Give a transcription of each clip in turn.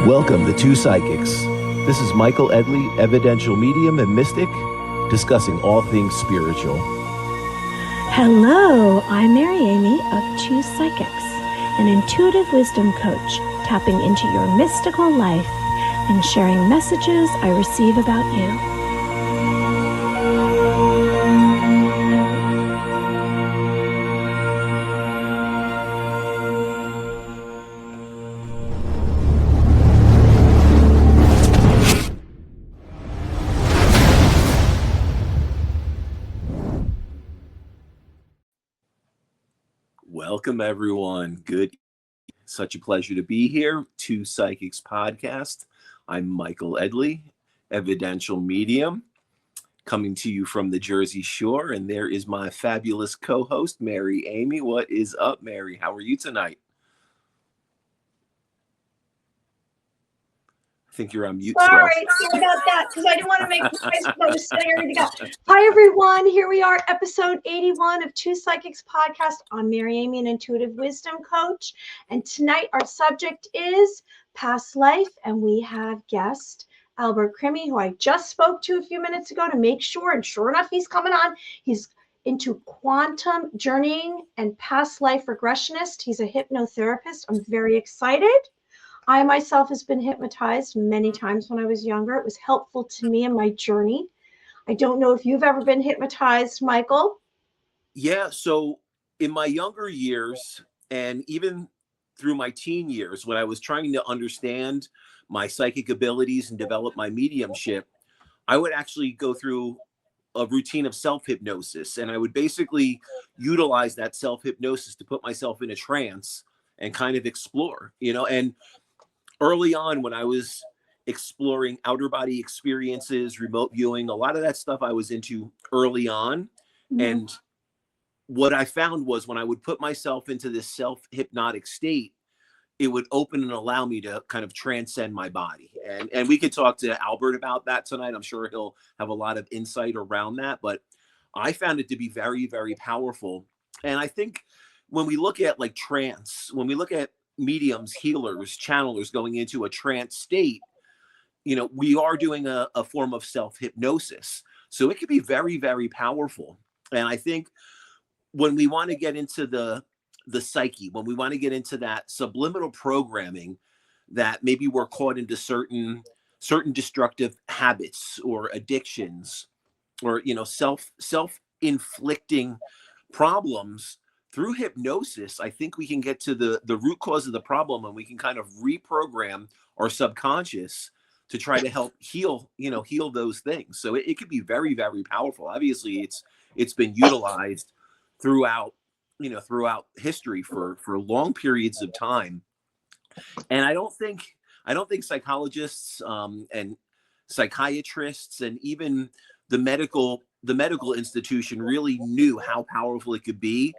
Welcome to Two Psychics. This is Michael Edley, Evidential medium and mystic, discussing all things spiritual. Hello, I'm Mary Amy of Two Psychics, an intuitive wisdom coach, tapping into your mystical life and sharing messages I receive about you. Welcome, everyone. Good. Such a pleasure to be here. Two Psychics podcast. I'm Michael Edley, Evidential medium, coming to you from the Jersey Shore. And there is my fabulous co-host, Mary Amy. What is up, Mary? How are you tonight? I think you're on mute. Sorry about that, because I didn't want to make noise because I was setting everything up. Hi, everyone. Here we are, episode 81 of Two Psychics podcast. I'm Mary Amy, an intuitive wisdom coach. And tonight our subject is past life. And we have guest Albert Crimi, who I just spoke to a few minutes ago to make sure. And sure enough, he's coming on. He's into quantum journeying and past life regressionist. He's a hypnotherapist. I'm very excited. I myself has been hypnotized many times when I was younger. It was helpful to me in my journey. I don't know if you've ever been hypnotized, Michael. Yeah, so in my younger years and even through my teen years, when I was trying to understand my psychic abilities and develop my mediumship, I would actually go through a routine of self-hypnosis. And I would basically utilize that self-hypnosis to put myself in a trance and kind of explore, and early on when I was exploring outer body experiences, remote viewing, a lot of that stuff I was into early on. Mm-hmm. And what I found was when I would put myself into this self-hypnotic state, it would open and allow me to kind of transcend my body. And we could talk to Albert about that tonight. I'm sure he'll have a lot of insight around that. But I found it to be very, very powerful. And I think when we look at like trance, when we look at mediums, healers, channelers going into a trance state, we are doing a form of self-hypnosis. So it can be very, very powerful. And I think when we want to get into the psyche, when we want to get into that subliminal programming that maybe we're caught into certain destructive habits or addictions or, self-inflicting problems, through hypnosis, I think we can get to the root cause of the problem, and we can kind of reprogram our subconscious to try to help heal those things. So it could be very, very powerful. Obviously, it's been utilized throughout history for long periods of time. And I don't think psychologists and psychiatrists and even the medical institution really knew how powerful it could be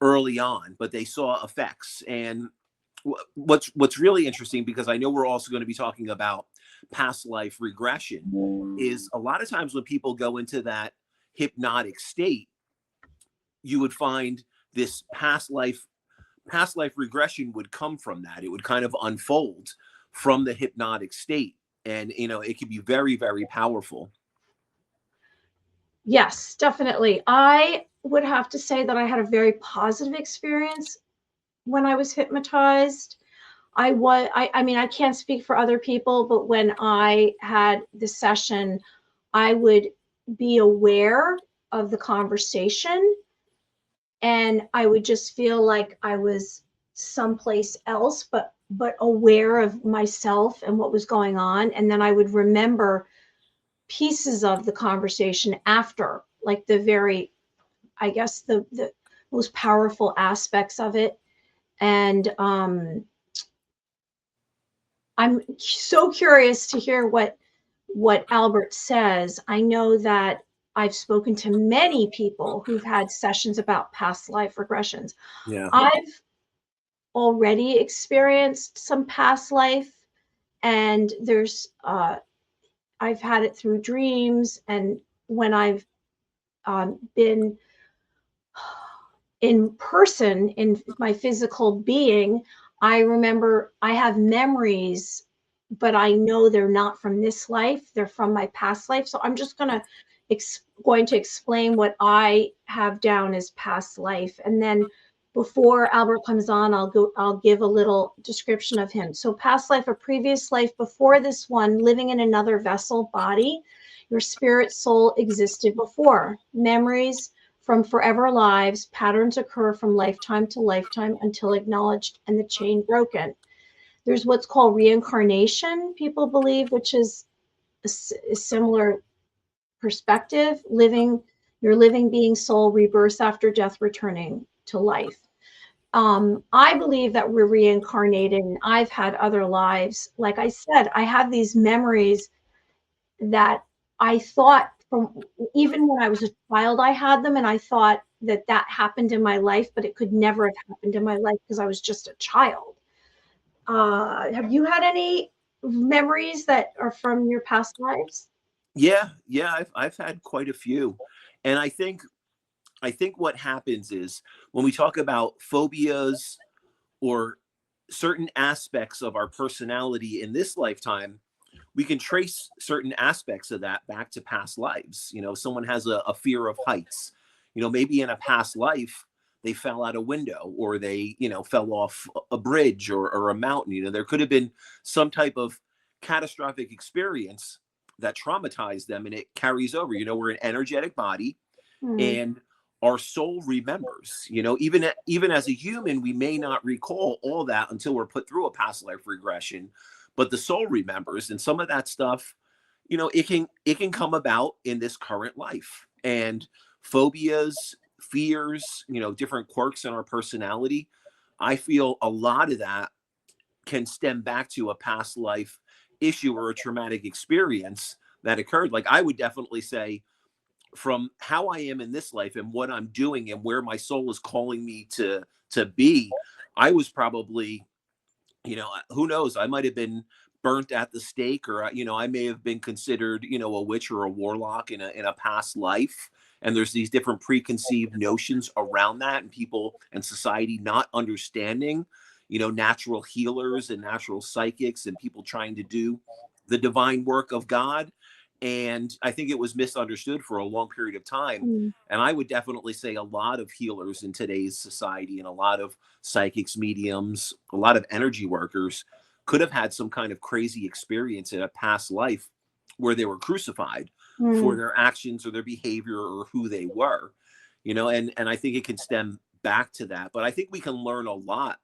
early on, but they saw effects. And what's really interesting, because I know we're also going to be talking about past life regression, is a lot of times when people go into that hypnotic state, you would find this past life regression would come from that. It would kind of unfold from the hypnotic state, and it can be very, very powerful. Yes, definitely. I would have to say that I had a very positive experience when I was hypnotized. I mean, I can't speak for other people, but when I had the session, I would be aware of the conversation, and I would just feel like I was someplace else, but aware of myself and what was going on. And then I would remember pieces of the conversation after, like the most powerful aspects of it. And I'm so curious to hear what Albert says. I know that I've spoken to many people who've had sessions about past life regressions. Yeah. I've already experienced some past life, and I've had it through dreams, and when I've been in person in my physical being, I remember I have memories but I know they're not from this life. They're from my past life. So I'm just going to explain what I have down as past life. And then before Albert comes on, I'll give a little description of him. So past life, a previous life before this one, living in another vessel body. Your spirit soul existed before. Memories from forever lives, patterns occur from lifetime to lifetime until acknowledged and the chain broken. There's what's called reincarnation, people believe, which is a similar perspective. Your living being soul rebirths after death, returning to life. I believe that we're reincarnated, and I've had other lives. Like I said, I have these memories that I thought from even when I was a child, I had them, and I thought that happened in my life, but it could never have happened in my life because I was just a child. Have you had any memories that are from your past lives? Yeah, I've had quite a few. And I think what happens is when we talk about phobias or certain aspects of our personality in this lifetime, we can trace certain aspects of that back to past lives. Someone has a fear of heights. Maybe in a past life, they fell out a window, or they, fell off a bridge or a mountain. There could have been some type of catastrophic experience that traumatized them, and it carries over. We're an energetic body, and our soul remembers. Even as a human, we may not recall all that until we're put through a past life regression, but the soul remembers. And some of that stuff, it can come about in this current life. And phobias, fears, different quirks in our personality, I feel a lot of that can stem back to a past life issue or a traumatic experience that occurred. Like, I would definitely say, from how I am in this life and what I'm doing and where my soul is calling me to be, I was probably, who knows, I might have been burnt at the stake, or I may have been considered, a witch or a warlock in a past life. And there's these different preconceived notions around that, and people and society not understanding, natural healers and natural psychics and people trying to do the divine work of God. And I think it was misunderstood for a long period of time. And I would definitely say a lot of healers in today's society, and a lot of psychics, mediums, a lot of energy workers could have had some kind of crazy experience in a past life where they were crucified for their actions or their behavior or who they were, and I think it can stem back to that. But I think we can learn a lot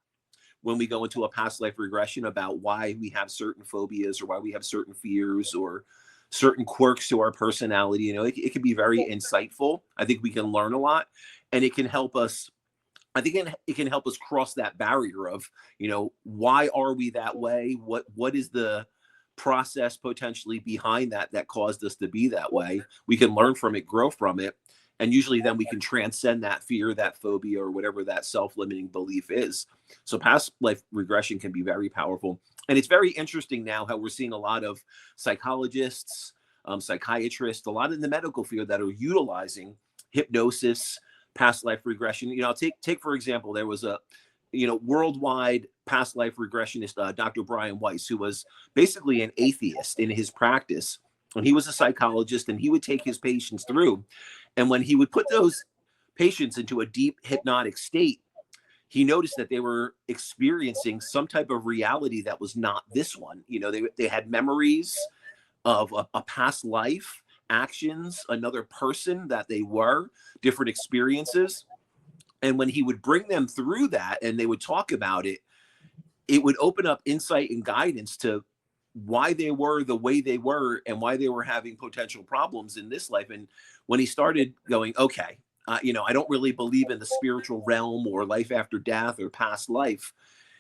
when we go into a past life regression about why we have certain phobias, or why we have certain fears, or certain quirks to our personality. It can be very insightful. I think we can learn a lot, and it can help us. I think it can help us cross that barrier of, why are we that way? What is the process potentially behind that caused us to be that way? We can learn from it, grow from it, and usually then we can transcend that fear, that phobia, or whatever that self-limiting belief is. So past life regression can be very powerful. And it's very interesting now how we're seeing a lot of psychologists, psychiatrists, a lot in the medical field that are utilizing hypnosis, past life regression. Take for example, there was a worldwide past life regressionist, Dr. Brian Weiss, who was basically an atheist in his practice. And he was a psychologist, and he would take his patients through. And when he would put those patients into a deep hypnotic state, he noticed that they were experiencing some type of reality that was not this one. They had memories of a past life, actions, another person that they were, different experiences. And when he would bring them through that and they would talk about it, it would open up insight and guidance to why they were the way they were and why they were having potential problems in this life. And when he started going, okay, I don't really believe in the spiritual realm or life after death or past life,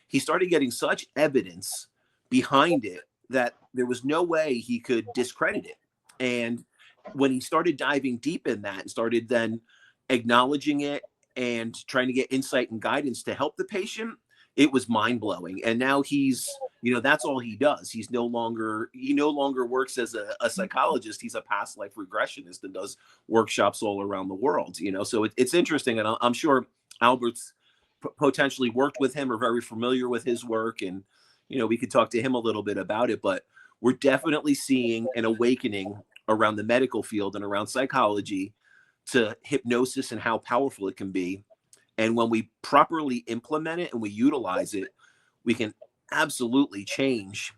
he started getting such evidence behind it that there was no way he could discredit it. And when he started diving deep in that and started then acknowledging it and trying to get insight and guidance to help the patient, it was mind-blowing. And now he's, that's all he does. He no longer works as a psychologist. He's a past life regressionist and does workshops all around the world. So it's interesting. And I'm sure Albert's potentially worked with him or very familiar with his work. And we could talk to him a little bit about it, but we're definitely seeing an awakening around the medical field and around psychology to hypnosis and how powerful it can be. And when we properly implement it and we utilize it, we can absolutely change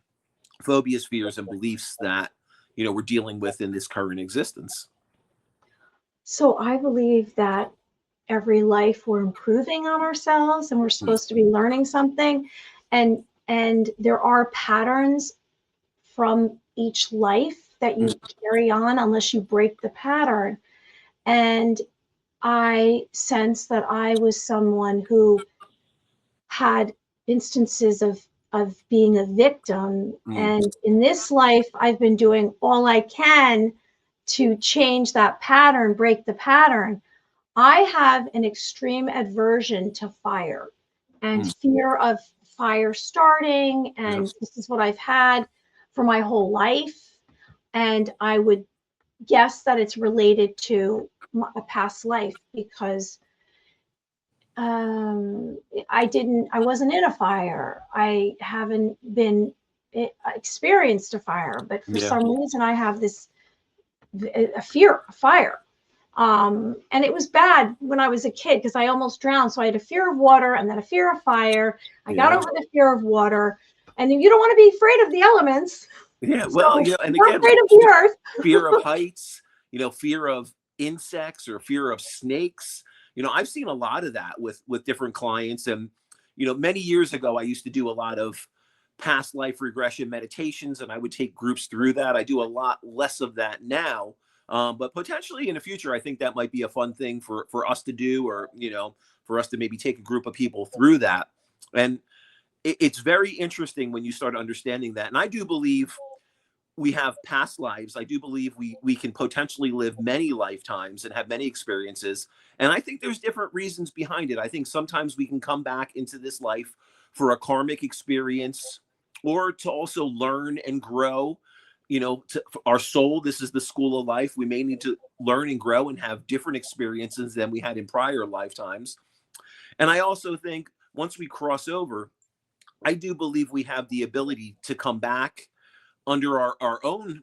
phobias, fears, and beliefs that, we're dealing with in this current existence. So I believe that every life we're improving on ourselves and we're supposed to be learning something. And there are patterns from each life that you carry on unless you break the pattern. And I sense that I was someone who had instances of being a victim. And in this life, I've been doing all I can to change that pattern, break the pattern. I have an extreme aversion to fire and fear of fire starting. And this is what I've had for my whole life. And I would guess that it's related to a past life because I wasn't in a fire. I haven't been experienced a fire, but for some reason I have a fear of fire. And it was bad when I was a kid because I almost drowned. So I had a fear of water and then a fear of fire. I got over the fear of water. And you don't want to be afraid of the elements. Yeah, well, so and we're again, afraid of the earth. fear of heights, fear of insects or fear of snakes. I've seen a lot of that with different clients. And, many years ago, I used to do a lot of past life regression meditations, and I would take groups through that. I do a lot less of that now. But potentially in the future, I think that might be a fun thing for us to do, or, for us to maybe take a group of people through that. And it's very interesting when you start understanding that. And I do believe we have past lives. I do believe we can potentially live many lifetimes and have many experiences. And I think there's different reasons behind it. I think sometimes we can come back into this life for a karmic experience, or to also learn and grow. To our soul, this is the school of life. We may need to learn and grow and have different experiences than we had in prior lifetimes. And I also think once we cross over, I do believe we have the ability to come back under our own,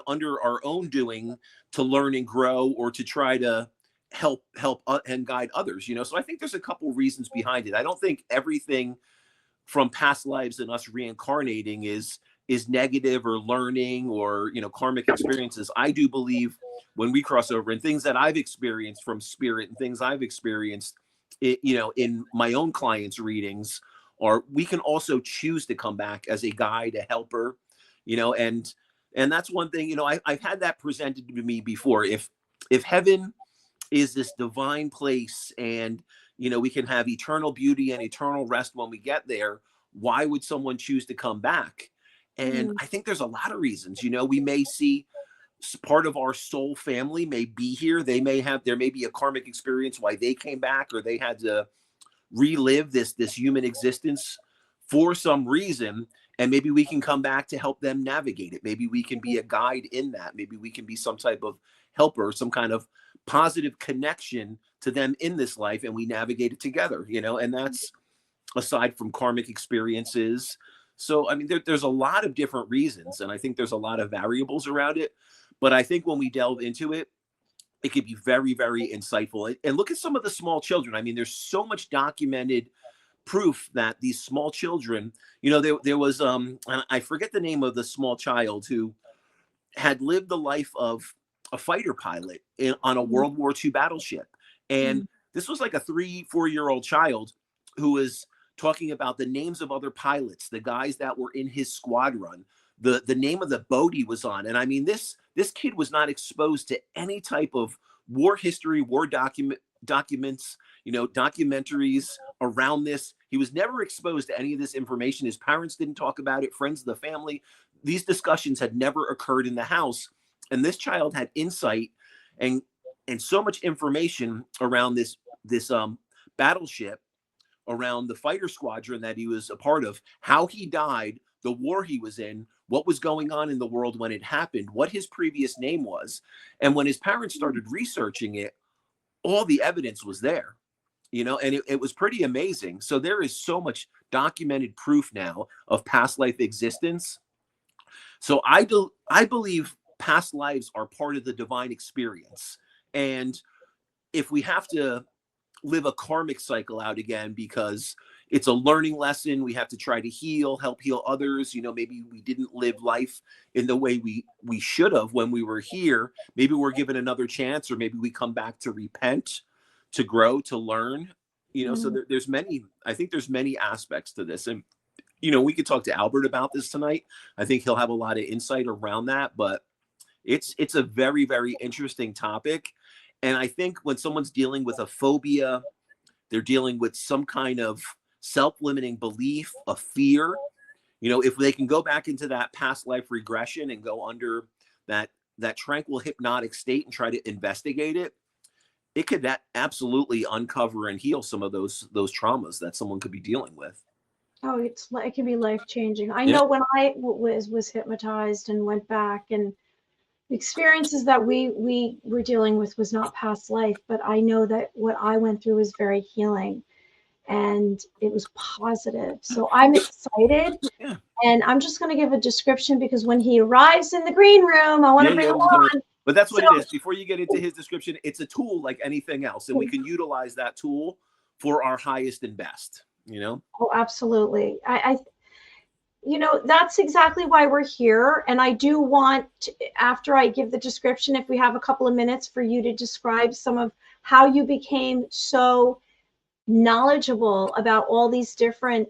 under our own doing, to learn and grow, or to try to help and guide others. So I think there's a couple reasons behind it. I don't think everything from past lives and us reincarnating is negative or learning or, karmic experiences. I do believe when we cross over, and things that I've experienced from spirit and things I've experienced, in my own clients' readings, or we can also choose to come back as a guide, a helper, and that's one thing, I've had that presented to me before. If heaven is this divine place and, we can have eternal beauty and eternal rest when we get there, why would someone choose to come back? And I think there's a lot of reasons. We may see part of our soul family may be here. There may be a karmic experience why they came back, or they had to relive this human existence for some reason. And maybe we can come back to help them navigate it. Maybe we can be a guide in that. Maybe we can be some type of helper, some kind of positive connection to them in this life, and we navigate it together, and that's aside from karmic experiences. So, I mean, there's a lot of different reasons, and I think there's a lot of variables around it. But I think when we delve into it, it could be very, very insightful. And look at some of the small children. I mean, there's so much documented proof that these small children, there was, I forget the name of the small child who had lived the life of a fighter pilot on a World War II battleship. And this was like a 3-4-year-old child who was talking about the names of other pilots, the guys that were in his squadron, the name of the boat he was on. And I mean, this kid was not exposed to any type of war history, war documents, documentaries around this. He was never exposed to any of this information. His parents didn't talk about it, friends of the family. These discussions had never occurred in the house. And this child had insight and so much information around this battleship, around the fighter squadron that he was a part of, how he died, the war he was in, what was going on in the world when it happened, what his previous name was. And when his parents started researching it, all the evidence was there. and it was pretty amazing. So there is so much documented proof now of past life existence. So I believe past lives are part of the divine experience. And if we have to live a karmic cycle out again because it's a learning lesson, we have to try to help heal others. Maybe we didn't live life in the way we should have when we were here. Maybe we're given another chance, or maybe we come back to repent, to grow, to learn. So there's many aspects to this. And we could talk to Albert about this tonight. I think he'll have a lot of insight around that, but it's a very, very interesting topic. And I think when someone's dealing with a phobia, they're dealing with some kind of self-limiting belief, a fear, if they can go back into that past life regression and go under that tranquil hypnotic state and try to investigate it, it could absolutely uncover and heal some of those traumas that someone could be dealing with. Oh, it can be life-changing. I know when I was hypnotized and went back, and the experiences that we were dealing with was not past life, but I know that what I went through was very healing, and it was positive. So I'm excited, and I'm just going to give a description because when he arrives in the green room, I want to bring him on. But that's what it is. Before you get into his description, it's a tool like anything else, and we can utilize that tool for our highest and best. Oh, absolutely. I that's exactly why we're here. And I do want, after I give the description, if we have a couple of minutes, for you to describe some of how you became so knowledgeable about all these different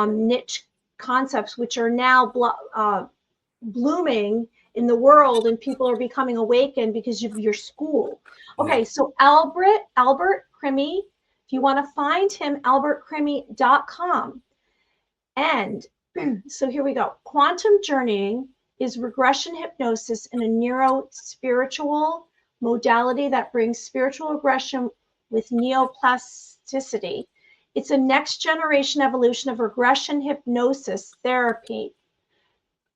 niche concepts, which are now blooming in the world, and people are becoming awakened because of your school. Okay, so Albert Crimi, if you want to find him, albertcrimi.com. And so here we go. Quantum journeying is regression hypnosis in a neuro-spiritual modality that brings spiritual regression with neoplasticity. It's a next generation evolution of regression hypnosis therapy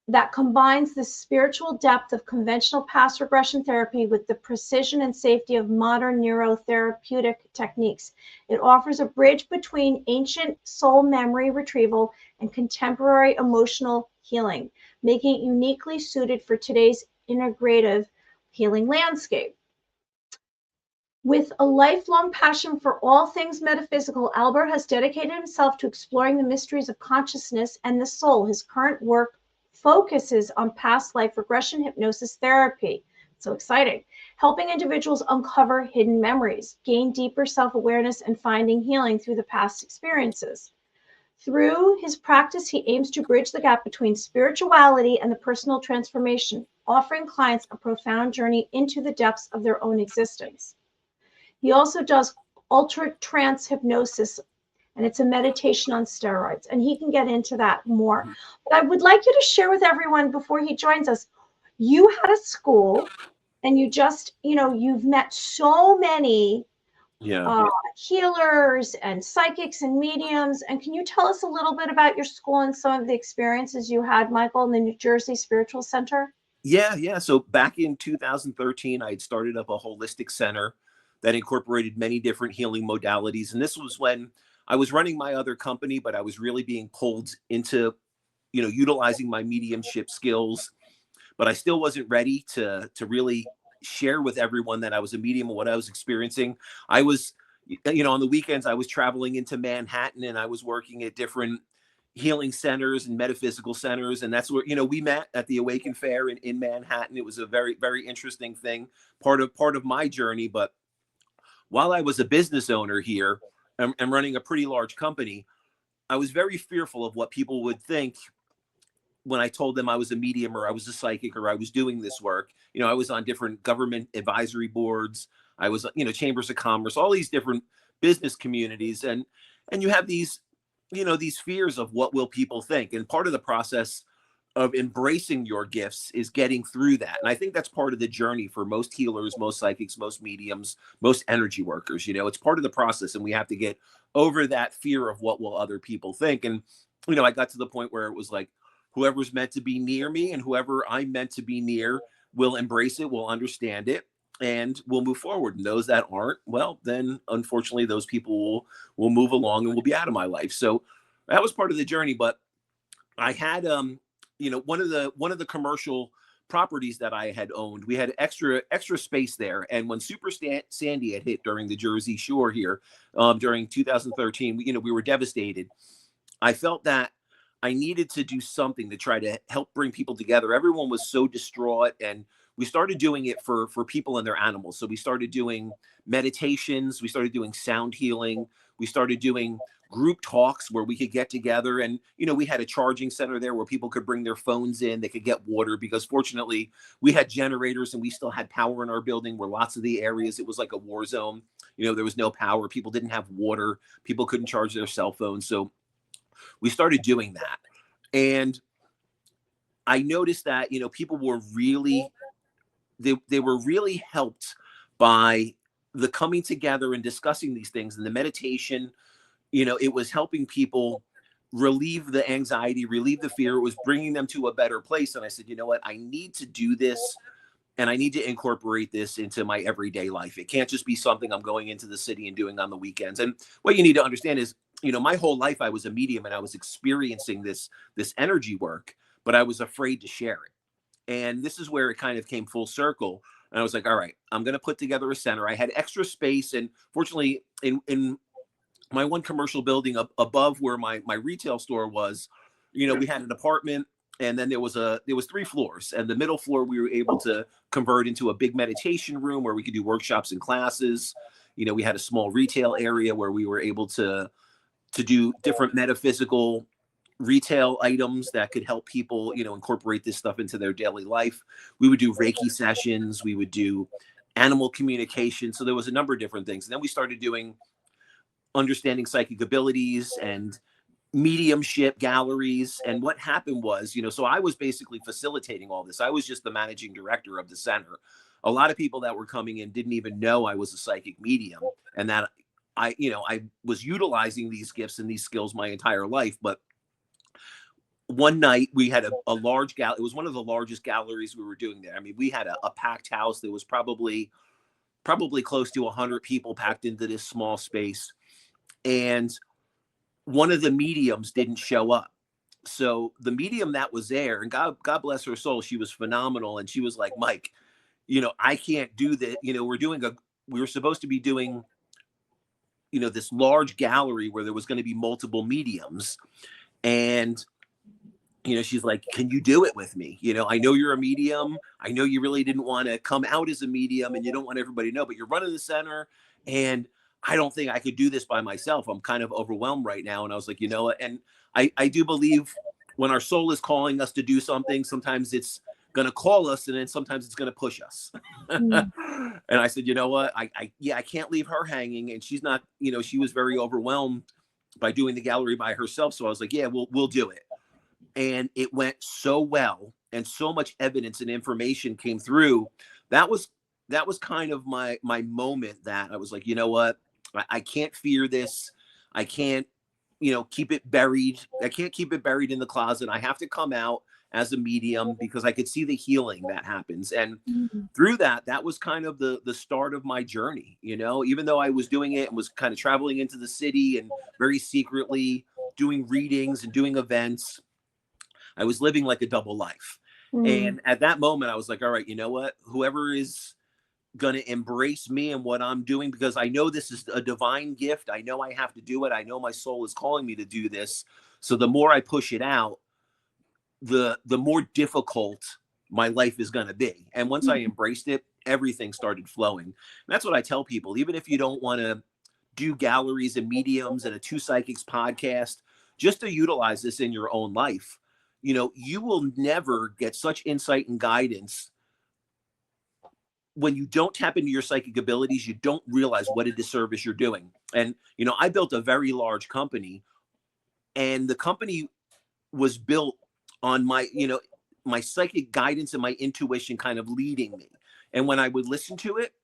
that combines the spiritual depth of conventional past regression therapy with the precision and safety of modern neurotherapeutic techniques. It offers a bridge between ancient soul memory retrieval and contemporary emotional healing, making it uniquely suited for today's integrative healing landscape. With a lifelong passion for all things metaphysical, Albert has dedicated himself to exploring the mysteries of consciousness and the soul. His current work focuses on past life regression hypnosis therapy. So exciting. Helping individuals uncover hidden memories, gain deeper self-awareness, and finding healing through the past experiences. Through his practice, he aims to bridge the gap between spirituality and the personal transformation, offering clients a profound journey into the depths of their own existence. He also does ultra trance hypnosis, and it's a meditation on steroids, and he can get into that more. But I would like you to share with everyone before he joins us, you had a school, and you just, you've met so many healers and psychics and mediums. And can you tell us a little bit about your school and some of the experiences you had, Michael, in the New Jersey Spiritual Center? Yeah. So back in 2013, I had started up a holistic center that incorporated many different healing modalities. And this was when I was running my other company, but I was really being pulled into, utilizing my mediumship skills, but I still wasn't ready to really share with everyone that I was a medium and what I was experiencing. I was, on the weekends, I was traveling into Manhattan, and I was working at different healing centers and metaphysical centers. And that's where, we met at the Awaken Fair in Manhattan. It was a very, very interesting thing, part of my journey. But while I was a business owner here and running a pretty large company, I was very fearful of what people would think when I told them I was a medium, or I was a psychic, or I was doing this work. I was on different government advisory boards. I was, chambers of commerce, all these different business communities. And you have these, these fears of what will people think. And part of the process of embracing your gifts is getting through that. And I think that's part of the journey for most healers, most psychics, most mediums, most energy workers. It's part of the process, and we have to get over that fear of what will other people think. And, I got to the point where it was like, whoever's meant to be near me and whoever I'm meant to be near will embrace it, will understand it. and we'll move forward. And those that aren't, well, then unfortunately those people will move along and will be out of my life. So that was part of the journey. But I had one of the commercial properties that I had owned, we had extra space there. And when Sandy had hit during the Jersey Shore here, during 2013, we were devastated. I felt that I needed to do something to try to help bring people together. Everyone was so distraught, and we started doing it for people and their animals. So we started doing meditations, we started doing sound healing, we started doing group talks where we could get together, and we had a charging center there where people could bring their phones in, they could get water, because fortunately we had generators and we still had power in our building, where lots of the areas it was like a war zone. There was no power, people didn't have water, people couldn't charge their cell phones. So we started doing that, and I noticed that people were really they were really helped by the coming together and discussing these things, and the meditation. It was helping people relieve the anxiety, relieve the fear. It was bringing them to a better place. And I said, you know what, I need to do this, and I need to incorporate this into my everyday life. It can't just be something I'm going into the city and doing on the weekends. And what you need to understand is, my whole life I was a medium, and I was experiencing this energy work, but I was afraid to share it. And this is where it kind of came full circle. And I was like, all right, I'm going to put together a center. I had extra space, and fortunately in my one commercial building above where my retail store was, we had an apartment, and then there was 3 floors, and the middle floor we were able to convert into a big meditation room where we could do workshops and classes. We had a small retail area where we were able to do different metaphysical retail items that could help people, incorporate this stuff into their daily life. We would do Reiki sessions, we would do animal communication. So there was a number of different things. And then we started doing understanding psychic abilities and mediumship galleries. And what happened was, so I was basically facilitating all this. I was just the managing director of the center. A lot of people that were coming in didn't even know I was a psychic medium, and that I was utilizing these gifts and these skills my entire life. But one night we had a large gallery. It was one of the largest galleries we were doing there. I mean, we had a packed house. There was probably close to 100 people packed into this small space. And one of the mediums didn't show up. So the medium that was there, and God bless her soul, she was phenomenal. And she was like, Mike, I can't do that. We were supposed to be doing, this large gallery where there was going to be multiple mediums. And, she's like, can you do it with me? I know you're a medium. I know you really didn't want to come out as a medium, and you don't want everybody to know, but you're running the center, and I don't think I could do this by myself. I'm kind of overwhelmed right now. And I was like, and I do believe when our soul is calling us to do something, sometimes it's going to call us, and then sometimes it's going to push us. And I said, you know what? I can't leave her hanging. And she's not, she was very overwhelmed by doing the gallery by herself. So I was like, yeah, we'll do it. And it went so well, and so much evidence and information came through. That was kind of my moment, that I was like, you know what? I can't fear this. I can't, keep it buried. I can't keep it buried in the closet. I have to come out as a medium, because I could see the healing that happens. And through that was kind of the start of my journey, even though I was doing it and was kind of traveling into the city and very secretly doing readings and doing events, I was living like a double life. And at that moment, I was like, all right, you know what? Whoever is going to embrace me and what I'm doing, because I know this is a divine gift. I know I have to do it. I know my soul is calling me to do this. So the more I push it out, the more difficult my life is going to be. And once I embraced it, everything started flowing. And that's what I tell people. Even if you don't want to do galleries and mediums and a Two Psychics podcast, just to utilize this in your own life, you will never get such insight and guidance. When you don't tap into your psychic abilities, you don't realize what a disservice you're doing. And, I built a very large company, and the company was built on my psychic guidance and my intuition kind of leading me. And when I would listen to it,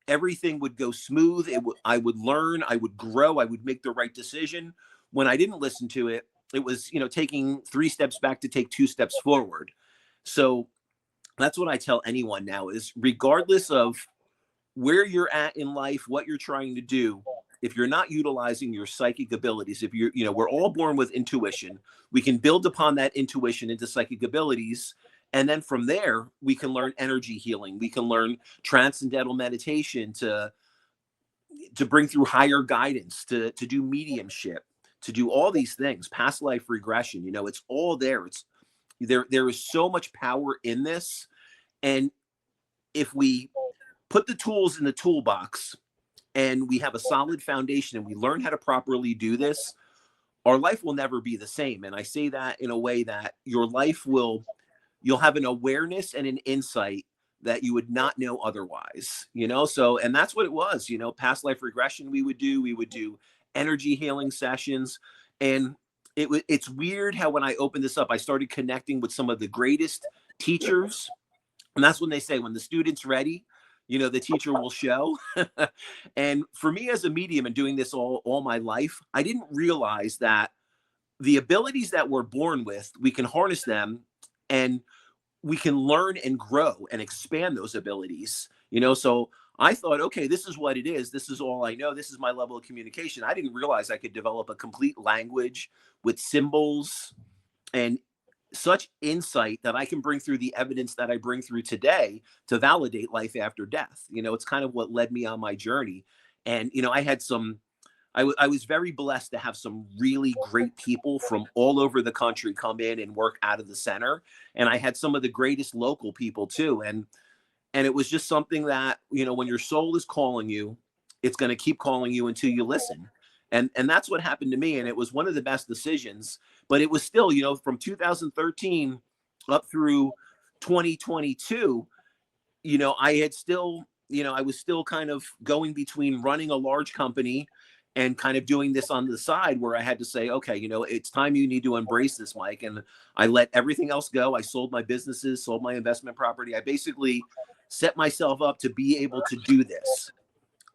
everything would go smooth. I would learn, I would grow, I would make the right decision. When I didn't listen to it, it was, taking 3 steps back to take 2 steps forward. So that's what I tell anyone now, is regardless of where you're at in life, what you're trying to do, if you're not utilizing your psychic abilities, if you're, we're all born with intuition, we can build upon that intuition into psychic abilities. And then from there, we can learn energy healing. We can learn transcendental meditation to bring through higher guidance, to do mediumship, to do all these things, past life regression. It's all there. There is so much power in this. And if we put the tools in the toolbox and we have a solid foundation and we learn how to properly do this, our life will never be the same. And I say that in a way that your life you'll have an awareness and an insight that you would not know otherwise, So, and that's what it was, past life regression we would do energy healing sessions. And it's weird how when I opened this up, I started connecting with some of the greatest teachers. And that's when they say, when the student's ready, the teacher will show. And for me as a medium and doing this all my life, I didn't realize that the abilities that we're born with, we can harness them and we can learn and grow and expand those abilities, So I thought, okay, this is what it is. This is all I know. This is my level of communication. I didn't realize I could develop a complete language with symbols and such insight that I can bring through the evidence that I bring through today to validate life after death. It's kind of what led me on my journey. And, I had I was very blessed to have some really great people from all over the country come in and work out of the center. And I had some of the greatest local people too. And it was just something that, when your soul is calling you, it's going to keep calling you until you listen. And that's what happened to me. And it was one of the best decisions, but it was still, from 2013 up through 2022, I had still, I was still kind of going between running a large company and kind of doing this on the side where I had to say, okay, it's time you need to embrace this, Mike. And I let everything else go. I sold my businesses, sold my investment property. I basically set myself up to be able to do this.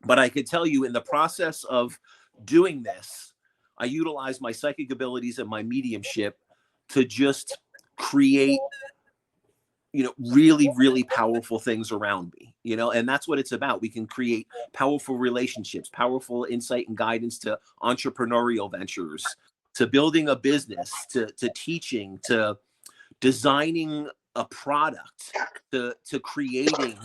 But I could tell you in the process of doing this, I utilized my psychic abilities and my mediumship to just create, really, really powerful things around me, and that's what it's about. We can create powerful relationships, powerful insight and guidance to entrepreneurial ventures, to building a business, to teaching, to designing a product, to creating,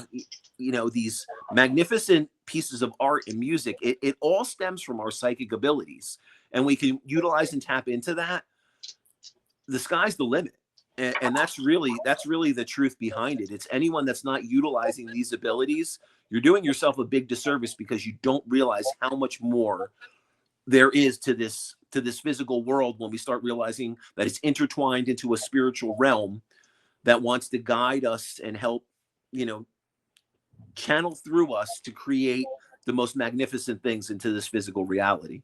these magnificent pieces of art and music. It all stems from our psychic abilities, and we can utilize and tap into that. The sky's the limit. And that's really the truth behind it. It's anyone that's not utilizing these abilities, you're doing yourself a big disservice because you don't realize how much more there is to this physical world when we start realizing that it's intertwined into a spiritual realm that wants to guide us and help, channel through us to create the most magnificent things into this physical reality.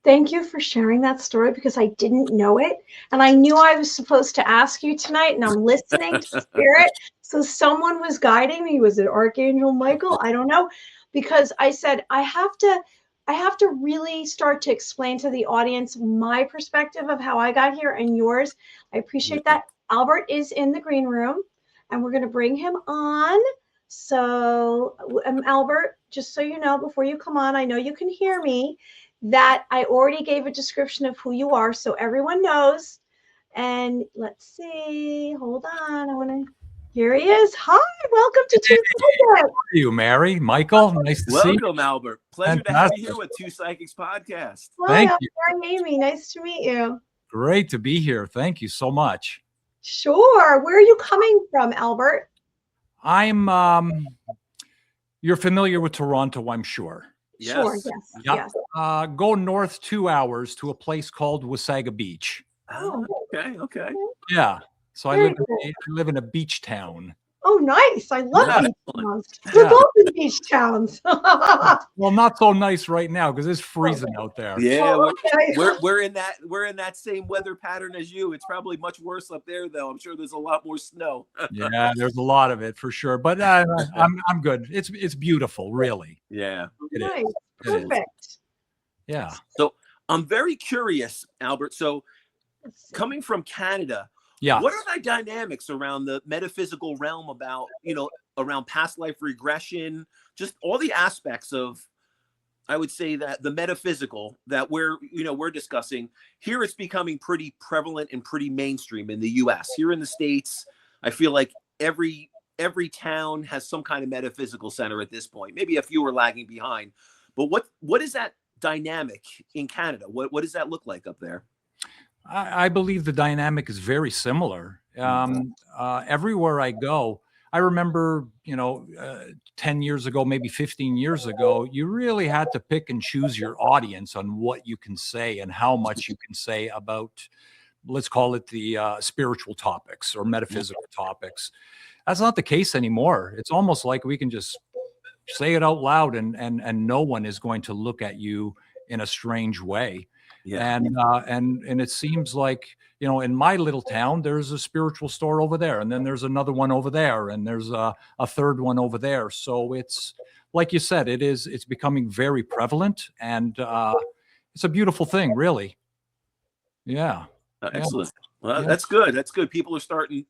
Thank you for sharing that story because I didn't know it. And I knew I was supposed to ask you tonight, and I'm listening to Spirit. So someone was guiding me. Was it Archangel Michael? I don't know. Because I said, I have to really start to explain to the audience my perspective of how I got here and yours. I appreciate that. Albert is in the green room, and we're going to bring him on. So Albert, just so you know, before you come on, I know you can hear me, that I already gave a description of who you are, so everyone knows. And let's see, hold on. Here he is. Hi, welcome to Two Psychics. How are you, Mary? Michael, nice to see you. Welcome, Albert. Pleasure to have you here with Two Psychics Podcast. Hi, Thank you. I'm Amy. Nice to meet you. Great to be here. Thank you so much. Sure. Where are you coming from, Albert? You're familiar with Toronto, I'm sure. Yes. Sure, yes. Yep. Yes. Go north 2 hours to a place called Wasaga Beach. Oh, okay. Yeah. So I Very live in a beach town. Oh, nice. I love Yeah. beach towns. We're both in beach towns. Well, not so nice right now because it's freezing out there. Yeah, Oh, okay. we're in that same weather pattern as you. It's probably much worse up there, though. I'm sure there's a lot more snow. Yeah, there's a lot of it for sure. But I'm good. It's beautiful, really. Yeah. It is. Nice. It is. Perfect. Yeah. So I'm very curious, Albert. So Let's see. coming from Canada, Yeah. what are the dynamics around the metaphysical realm about, around past life regression, just all the aspects of, I would say, that the metaphysical that we're discussing here. It's becoming pretty prevalent and pretty mainstream in the US. Here in the States, I feel like every town has some kind of metaphysical center at this point. Maybe a few are lagging behind. But what is that dynamic in Canada? What does that look like up there? I believe the dynamic is very similar. Everywhere I go, I remember, 10 years ago, maybe 15 years ago, you really had to pick and choose your audience on what you can say and how much you can say about, let's call it the spiritual topics or metaphysical topics. That's not the case anymore. It's almost like we can just say it out loud and no one is going to look at you in a strange way. Yeah. And it seems like, in my little town, there's a spiritual store over there, and then there's another one over there, and there's a third one over there. So it's like you said, it's becoming very prevalent, and it's a beautiful thing, really. Yeah. Excellent. Well, Yeah. that's good. That's good. People are starting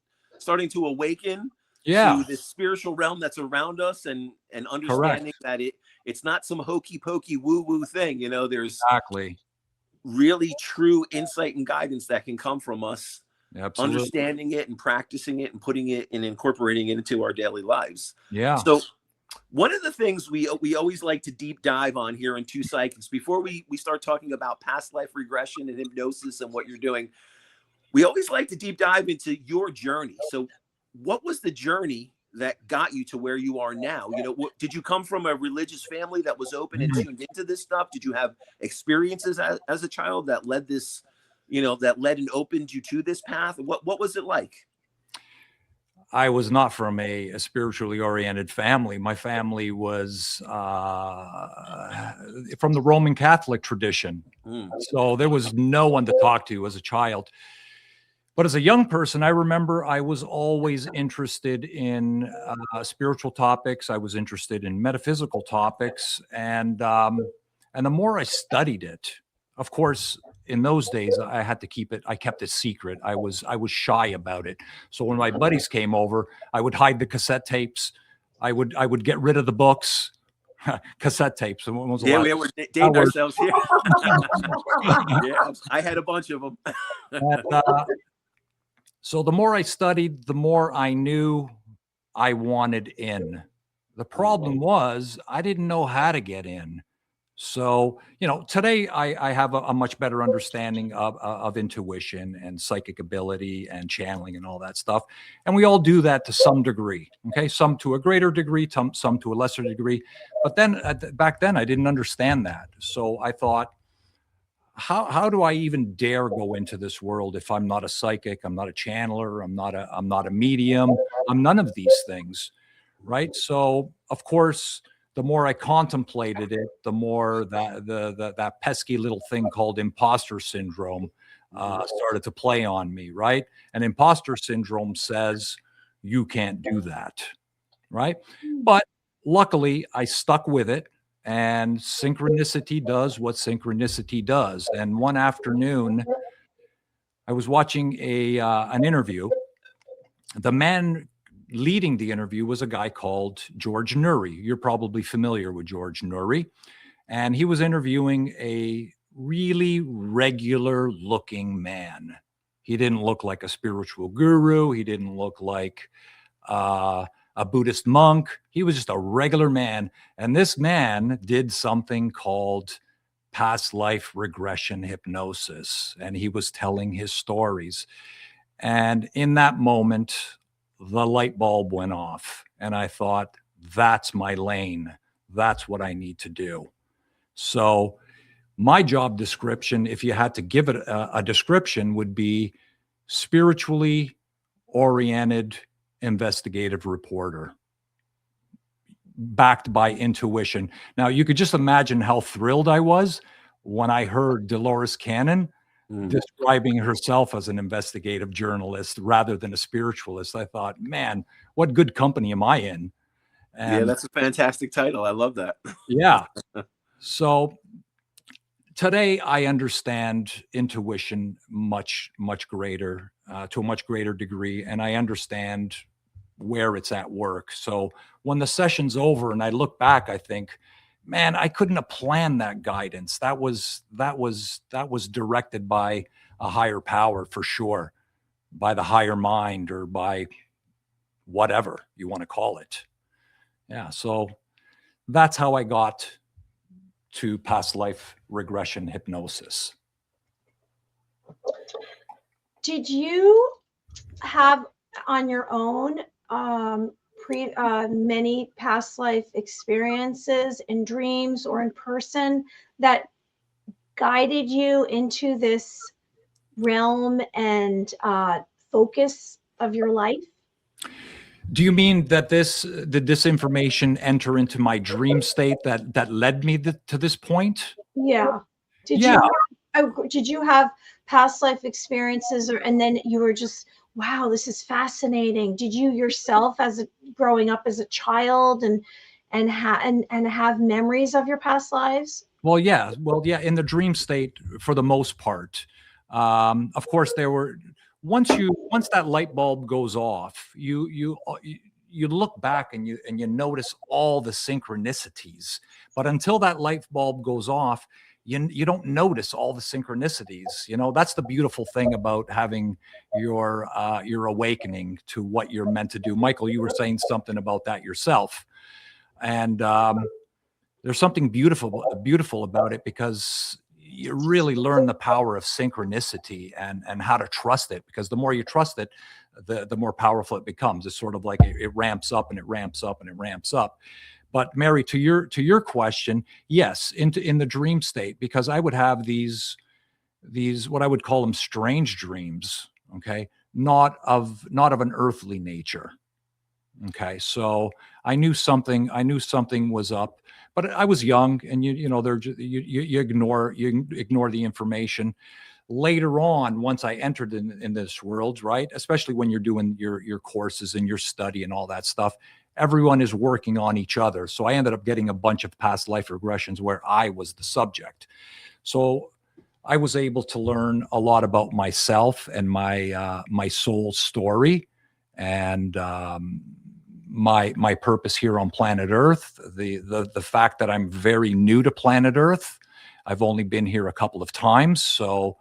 to awaken to this spiritual realm that's around us, and understanding that it's not some hokey pokey woo woo thing. There's Exactly. really true insight and guidance that can come from us. Absolutely. Understanding it and practicing it and putting it and incorporating it into our daily lives. Yeah. So one of the things we always like to deep dive on here in Two Psychics, before we start talking about past life regression and hypnosis and what you're doing, we always like to deep dive into your journey. So what was the journey that got you to where you are now? Did you come from a religious family that was open and tuned into this stuff? Did you have experiences as a child that led this, that led and opened you to this path? What was it like? I was not from a spiritually oriented family. My family was from the Roman Catholic tradition. So there was no one to talk to as a child. But as a young person, I remember I was always interested in spiritual topics. I was interested in metaphysical topics. And the more I studied it, of course, in those days, I kept it secret. I was shy about it. So when my buddies came over, I would hide the cassette tapes. I would get rid of the books. Cassette tapes. We're dating ourselves here. Yeah, I had a bunch of them. So the more I studied, the more I knew I wanted in. The problem was I didn't know how to get in. So, today I have a much better understanding of intuition and psychic ability and channeling and all that stuff. And we all do that to some degree. Okay. Some to a greater degree, some to a lesser degree. But then back then I didn't understand that. So I thought, how do I even dare go into this world if I'm not a psychic, I'm not a channeler, I'm not a medium, I'm none of these things, right? So of course, the more I contemplated it, the more that pesky little thing called imposter syndrome started to play on me, right? And imposter syndrome says you can't do that, right? But luckily, I stuck with it. And synchronicity does what synchronicity does. And one afternoon, I was watching an interview. The man leading the interview was a guy called George Nuri. You're probably familiar with George Nuri. And he was interviewing a really regular-looking man. He didn't look like a spiritual guru. He didn't look like a Buddhist monk. He was just a regular man. And this man did something called past life regression hypnosis. And he was telling his stories. And in that moment, the light bulb went off. And I thought, that's my lane. That's what I need to do. So my job description, if you had to give it a description, would be spiritually oriented investigative reporter backed by intuition. Now, you could just imagine how thrilled I was when I heard Dolores Cannon describing herself as an investigative journalist rather than a spiritualist. I thought, man, what good company am I in? And yeah, that's a fantastic title. I love that. Yeah. So today I understand intuition much greater, to a much greater degree. And I understand where it's at work. So when the session's over and I look back, I think, man, I couldn't have planned that guidance. That was directed by a higher power for sure, by the higher mind, or by whatever you want to call it. Yeah. So that's how I got to past life regression hypnosis. Did you have on your own many past life experiences in dreams or in person that guided you into this realm and focus of your life? Do you mean that did this information enter into my dream state that led me to this point? Yeah. Did you have past life experiences, and then you were just, wow, this is fascinating? Did you yourself, growing up as a child, and have memories of your past lives? Well, yeah. In the dream state, for the most part, of course, there were. Once that light bulb goes off, you look back and you notice all the synchronicities. But until that light bulb goes off, you don't notice all the synchronicities. You know, that's the beautiful thing about having your awakening to what you're meant to do. Michael, you were saying something about that yourself, and there's something beautiful about it, because you really learn the power of synchronicity and how to trust it, because the more you trust it, the more powerful it becomes. It's sort of like it ramps up and it ramps up and it ramps up. But Mary, to your question, yes, in the dream state, because I would have these what I would call them strange dreams, okay, not of an earthly nature. Okay, so I knew something was up, but I was young, and you ignore the information. Later on, once I entered in this world, right, especially when you're doing your courses and your study and all that stuff, everyone is working on each other. So I ended up getting a bunch of past life regressions where I was the subject. So I was able to learn a lot about myself and my soul story, and my purpose here on planet Earth, the fact that I'm very new to planet Earth. I've only been here a couple of times, so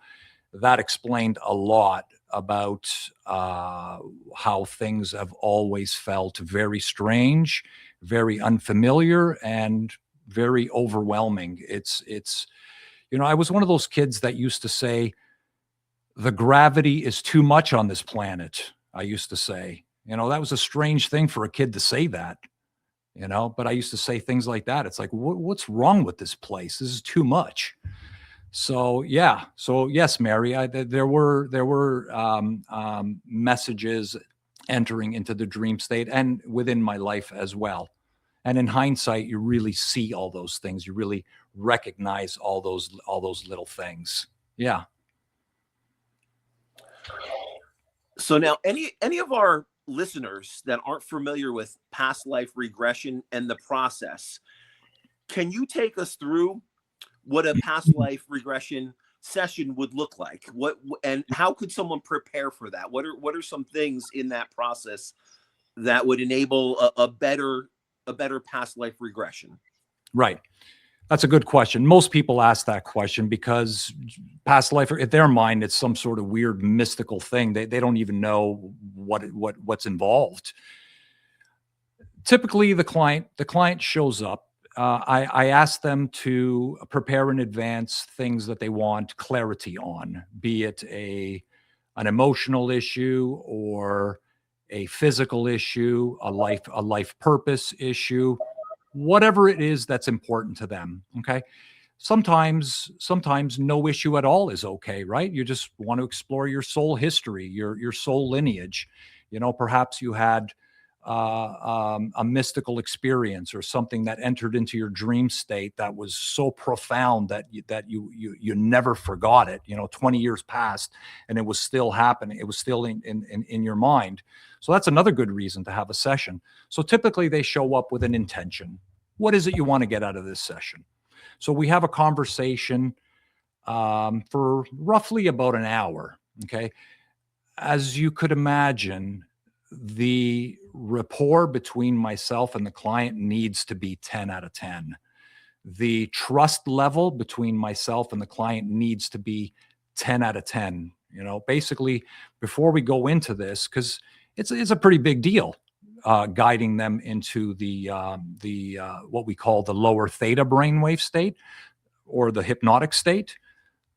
that explained a lot about how things have always felt very strange, very unfamiliar, and very overwhelming. It's I was one of those kids that used to say, the gravity is too much on this planet. I used to say, that was a strange thing for a kid to say that, but I used to say things like that. It's like, what's wrong with this place? This is too much. So, yeah. So yes, Mary, there were messages entering into the dream state and within my life as well. And in hindsight, you really see all those things. You really recognize all those little things. Yeah. So now any of our listeners that aren't familiar with past life regression and the process, can you take us through what a past life regression session would look like? And how could someone prepare for that? What are some things in that process that would enable a better past life regression? Right. That's a good question. Most people ask that question because past life, in their mind, it's some sort of weird mystical thing. They don't even know what's involved. Typically, the client shows up. I ask them to prepare in advance things that they want clarity on, be it an emotional issue or a physical issue, a life purpose issue, whatever it is that's important to them. Okay. Sometimes no issue at all is okay, right? You just want to explore your soul history, your soul lineage. Perhaps you had a mystical experience or something that entered into your dream state that was so profound that you never forgot it. 20 years passed and it was still happening. It was still in your mind. So that's another good reason to have a session. So typically they show up with an intention. What is it you want to get out of this session? So we have a conversation for roughly about an hour. Okay. As you could imagine, the rapport between myself and the client needs to be 10 out of 10. The trust level between myself and the client needs to be 10 out of 10. You know, basically, before we go into this, because it's a pretty big deal, guiding them into the what we call the lower theta brainwave state or the hypnotic state.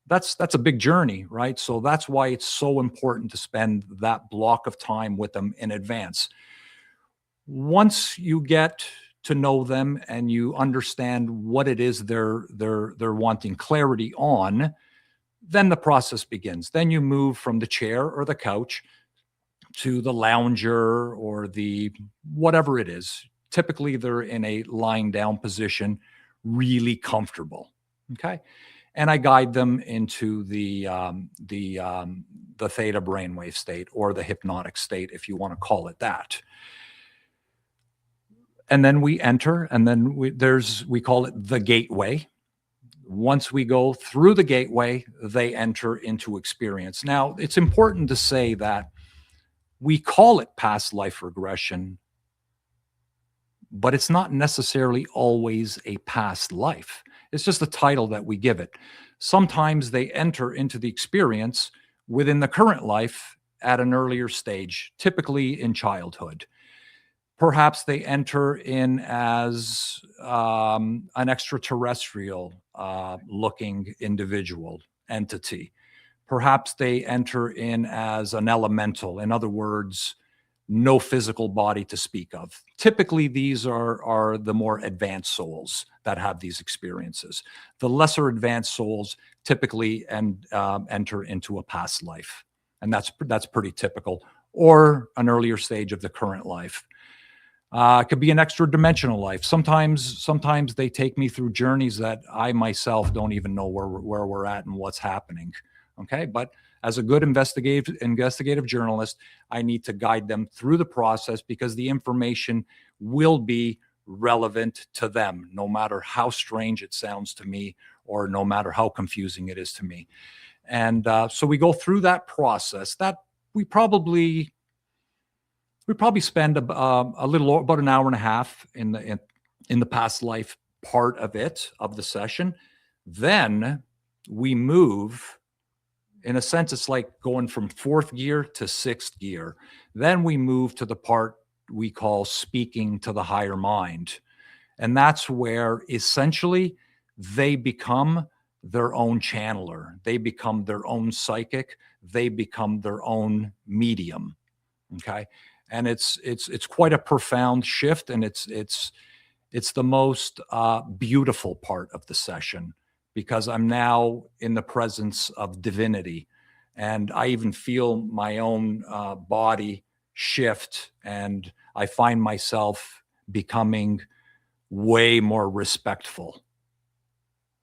That's a big journey, right? So that's why it's so important to spend that block of time with them in advance. Once you get to know them and you understand what it is they're wanting clarity on, then the process begins. Then you move from the chair or the couch to the lounger or the whatever it is. Typically, they're in a lying down position, really comfortable. Okay, and I guide them into the theta brainwave state or the hypnotic state, if you want to call it that. And then we enter, and then we call it the gateway. Once we go through the gateway, they enter into experience. Now, it's important to say that we call it past life regression, but it's not necessarily always a past life. It's just the title that we give it. Sometimes they enter into the experience within the current life at an earlier stage, typically in childhood. Perhaps they enter in as an extraterrestrial looking individual entity. Perhaps they enter in as an elemental. In other words, no physical body to speak of. Typically, these are the more advanced souls that have these experiences. The lesser advanced souls typically enter into a past life, and that's pretty typical, or an earlier stage of the current life. It could be an extra dimensional life. Sometimes they take me through journeys that I myself don't even know where we're at and what's happening. Okay, but as a good investigative journalist, I need to guide them through the process because the information will be relevant to them, no matter how strange it sounds to me or no matter how confusing it is to me. And so we go through that process. That we probably spend about an hour and a half in the past life part of the session. Then we move. In a sense, it's like going from fourth gear to sixth gear. Then we move to the part we call speaking to the higher mind. And that's where essentially they become their own channeler. They become their own psychic. They become their own medium. Okay. And it's quite a profound shift. And it's the most beautiful part of the session, because I'm now in the presence of divinity. And I even feel my own body shift, and I find myself becoming way more respectful.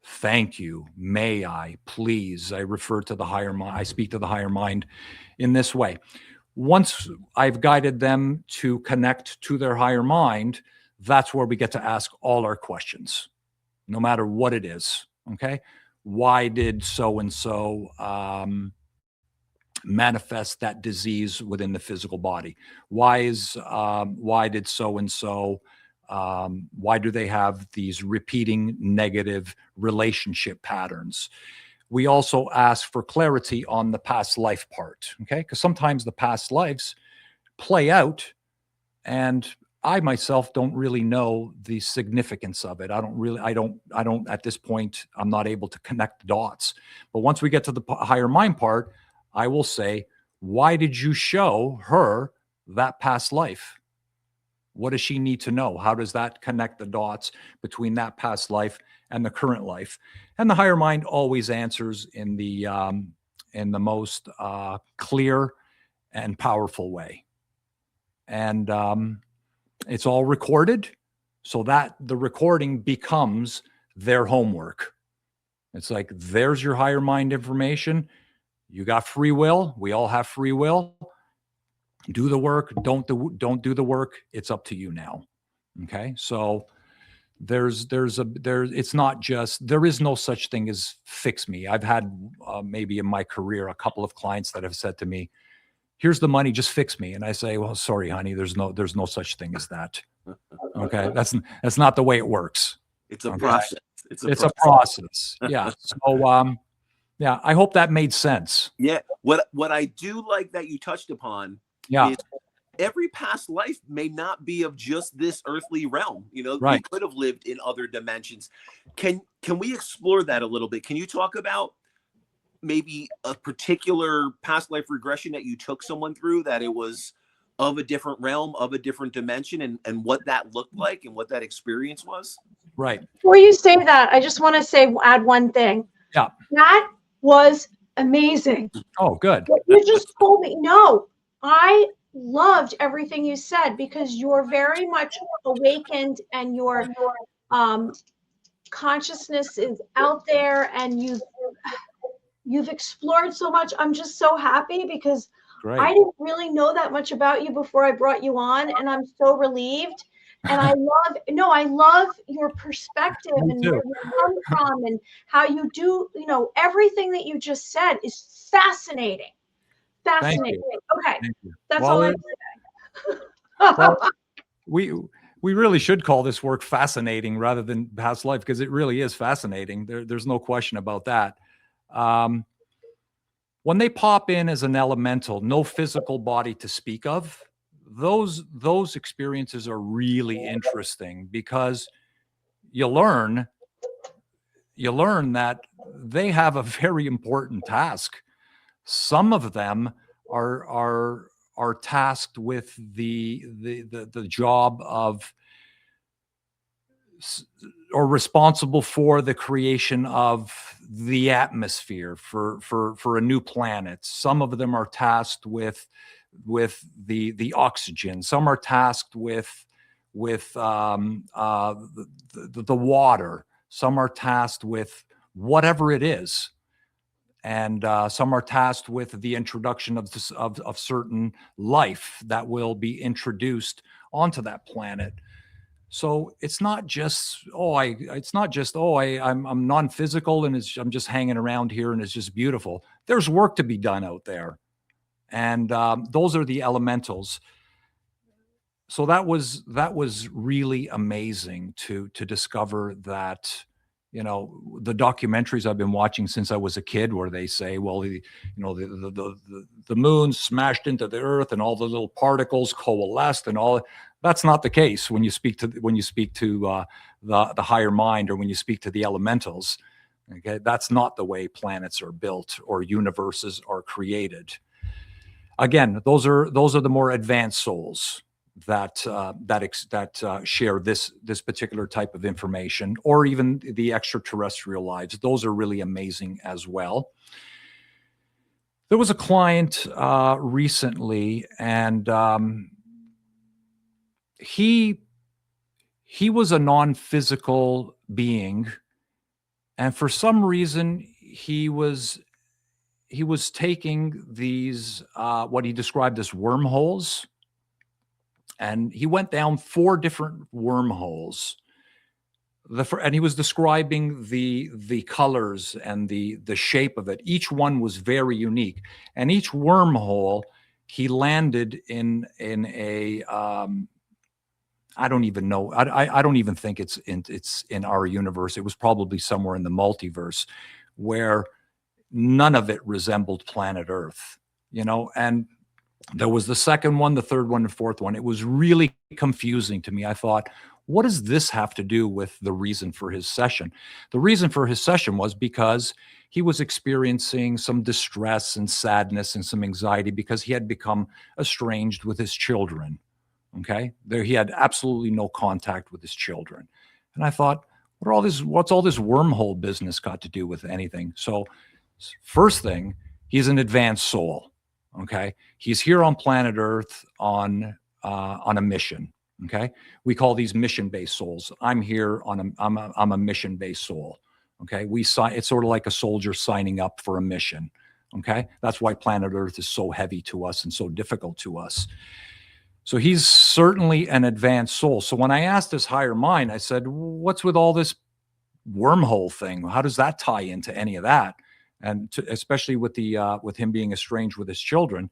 Thank you. May I, please. I refer to the higher mind. I speak to the higher mind in this way. Once I've guided them to connect to their higher mind, that's where we get to ask all our questions, no matter what it is. Okay. Why did so-and-so manifest that disease within the physical body? Why did so-and-so, why do they have these repeating negative relationship patterns? We also ask for clarity on the past life part. Okay. Because sometimes the past lives play out and I myself don't really know the significance of it. I don't at this point, I'm not able to connect the dots. But once we get to the higher mind part, I will say, why did you show her that past life? What does she need to know? How does that connect the dots between that past life and the current life? And the higher mind always answers in the most clear and powerful way. And it's all recorded so that the recording becomes their homework. It's like, there's your higher mind information. You got free will. We all have free will. Do the work. Don't do the work. It's up to you now. Okay. So it's not just, there is no such thing as fix me. I've had maybe in my career, a couple of clients that have said to me, here's the money, just fix me. And I say, well, sorry, honey, there's no such thing as that. Okay. That's not the way it works. It's a Okay? process. It's a process. Yeah. So, yeah, I hope that made sense. Yeah. What I do like that you touched upon is every past life may not be of just this earthly realm. You know, Right. you could have lived in other dimensions. Can we explore that a little bit? Can you talk about maybe a particular past life regression that you took someone through, that it was of a different realm, of a different dimension, and what that looked like and what that experience was? Right. Before you say that, I just want to add one thing. Yeah. That was amazing. Oh, good. What you just told me. No, I loved everything you said, because you're very much awakened and your consciousness is out there, and you've explored so much. I'm just so happy, because Great. I didn't really know that much about you before I brought you on, and I'm so relieved. And I love your perspective and where you come from and how you do, everything that you just said is fascinating. Fascinating. Okay. That's all I say. Well, we really should call this work fascinating rather than past life, because it really is fascinating. There's no question about that. When they pop in as an elemental, no physical body to speak of, those experiences are really interesting, because you learn that they have a very important task. Some of them are tasked with the job of, or responsible for the creation of the atmosphere for a new planet. Some of them are tasked with the oxygen. Some are tasked with the water. Some are tasked with whatever it is. And some are tasked with the introduction of certain life that will be introduced onto that planet. So it's not just I'm non-physical and I'm just hanging around here and it's just beautiful. There's work to be done out there, and those are the elementals. So that was really amazing to discover that. The documentaries I've been watching since I was a kid, where they say, well, the moon smashed into the earth and all the little particles coalesced and all. That's not the case when you speak to the higher mind, or when you speak to the elementals. Okay, that's not the way planets are built or universes are created. Again, those are the more advanced souls that share this particular type of information, or even the extraterrestrial lives. Those are really amazing as well. There was a client recently, and he was a non-physical being, and for some reason he was taking these what he described as wormholes. And he went down 4 different wormholes. And he was describing the colors and the shape of it. Each one was very unique. And each wormhole, he landed in a I don't even know. I don't even think it's in our universe. It was probably somewhere in the multiverse, where none of it resembled planet Earth. And there was the second one, the third one, and fourth one. It was really confusing to me. I thought, what does this have to do with the reason for his session? The reason for his session was because he was experiencing some distress and sadness and some anxiety because he had become estranged with his children. Okay, he had absolutely no contact with his children. And I thought, what's all this wormhole business got to do with anything? So first thing, he's an advanced soul. Okay, he's here on planet Earth on a mission. Okay, we call these mission-based souls. I'm here I'm a mission-based soul. Okay, it's sort of like a soldier signing up for a mission. Okay, that's why planet Earth is so heavy to us and so difficult to us. So he's certainly an advanced soul. So when I asked his higher mind, I said, "What's with all this wormhole thing? How does that tie into any of that?" And especially with him being estranged with his children.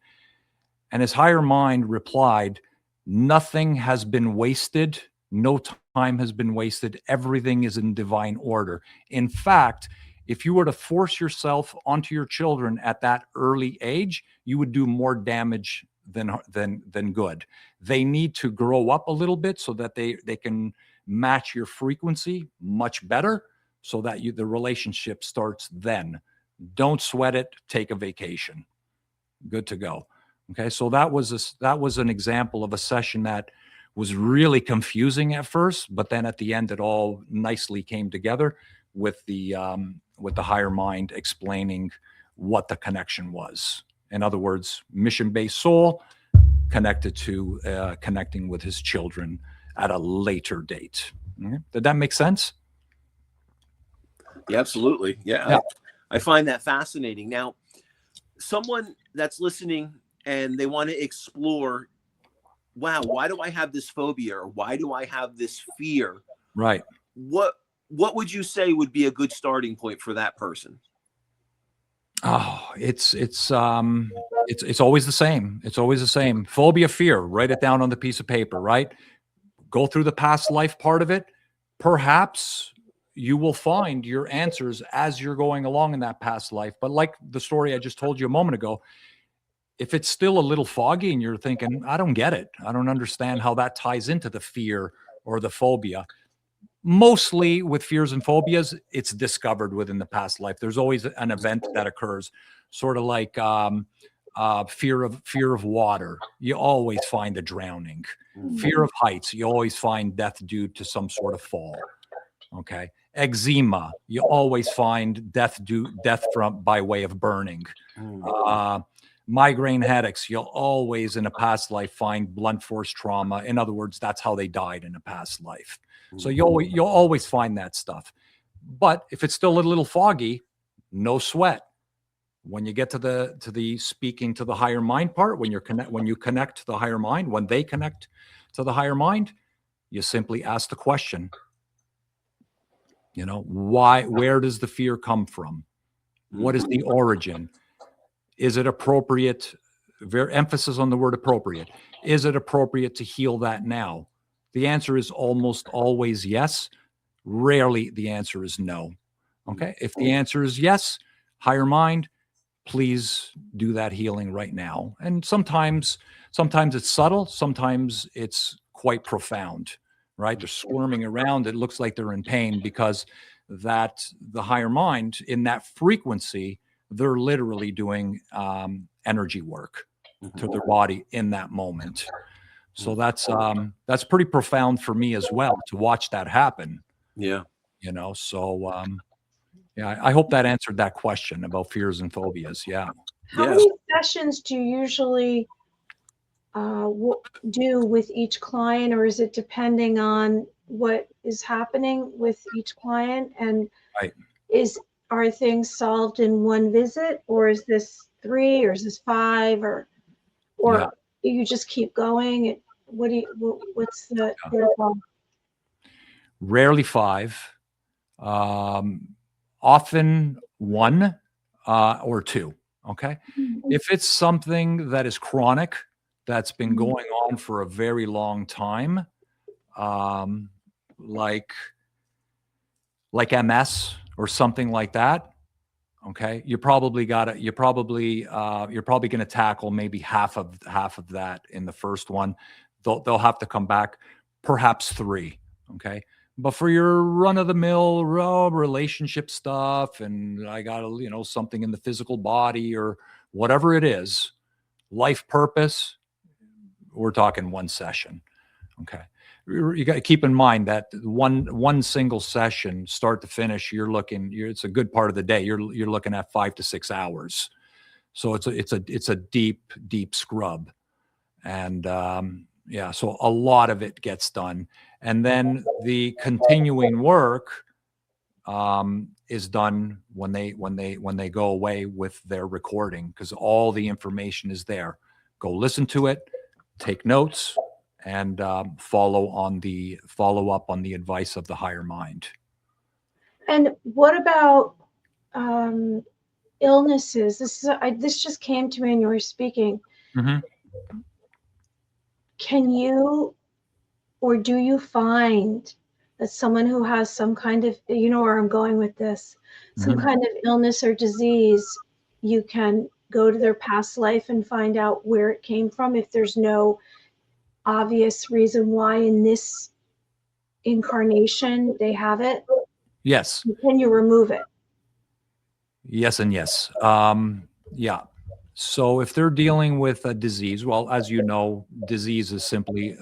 And his higher mind replied, nothing has been wasted. No time has been wasted. Everything is in divine order. In fact, if you were to force yourself onto your children at that early age, you would do more damage than good. They need to grow up a little bit so that they can match your frequency much better, so that the relationship starts then. Don't sweat it. Take a vacation. Good to go. Okay, so that was an example of a session that was really confusing at first, but then at the end it all nicely came together with the higher mind explaining what the connection was. In other words, mission-based soul connected to connecting with his children at a later date. Okay. Did that make sense? Yeah, absolutely. Yeah. I find that fascinating. Now, someone that's listening and they want to explore, wow, why do I have this phobia, or why do I have this fear? Right. What would you say would be a good starting point for that person? Oh, it's always the same. It's always the same. Phobia, fear. Write it down on the piece of paper, right? Go through the past life part of it. Perhaps you will find your answers as you're going along in that past life. But like the story I just told you a moment ago, if it's still a little foggy and you're thinking, I don't get it, I don't understand how that ties into the fear or the phobia. Mostly with fears and phobias, it's discovered within the past life. There's always an event that occurs, sort of like fear of water. You always find a drowning. Fear of heights. You always find death due to some sort of fall. Okay. Eczema. You always find death by way of burning. Migraine headaches. You'll always in a past life find blunt force trauma. In other words, that's how they died in a past life. So you'll always find that stuff. But if it's still a little foggy, no sweat. When you get to the speaking to the higher mind part, when you connect to the higher mind, when they connect to the higher mind, you simply ask the question, where does the fear come from? What is the origin? Is it appropriate? Emphasis on the word appropriate. Is it appropriate to heal that now? The answer is almost always yes. Rarely the answer is no. Okay. If the answer is yes, higher mind, please do that healing right now. And sometimes it's subtle. Sometimes it's quite profound, right? They're squirming around. It looks like they're in pain because the higher mind in that frequency, they're literally doing energy work to their body in that moment. So that's pretty profound for me as well to watch that happen. Yeah. So I hope that answered that question about fears and phobias. Yeah. How many sessions do you usually do with each client, or is it depending on what is happening with each client? And right. Are things solved in one visit, or is this 3, or is this 5, or you just keep going? What's the protocol? Rarely 5, often 1 or 2. Okay. If it's something that is chronic, that's been going on for a very long time, like MS or something like that. Okay. You're probably going to tackle maybe half of that in the first one. They'll have to come back, perhaps 3. Okay. But for your run-of-the-mill relationship stuff, and I got something in the physical body or whatever it is, life purpose, we're talking 1 session. Okay. You got to keep in mind that one single session, start to finish, it's a good part of the day. You're looking at 5 to 6 hours. So it's a deep scrub. And so a lot of it gets done. And then the continuing work is done when they go away with their recording, because all the information is there. Go listen to it, take notes, and follow up on the advice of the higher mind. And what about illnesses? This just came to me when you were speaking. can you, or do you find that someone who has some kind of, you know where I'm going with this, some Mhm. kind of illness or disease, you can go to their past life and find out where it came from if there's no obvious reason why in this incarnation they have it? Yes. Can you remove it? Yes and yes. Yeah. So if they're dealing with a disease, well, as you know, disease is simply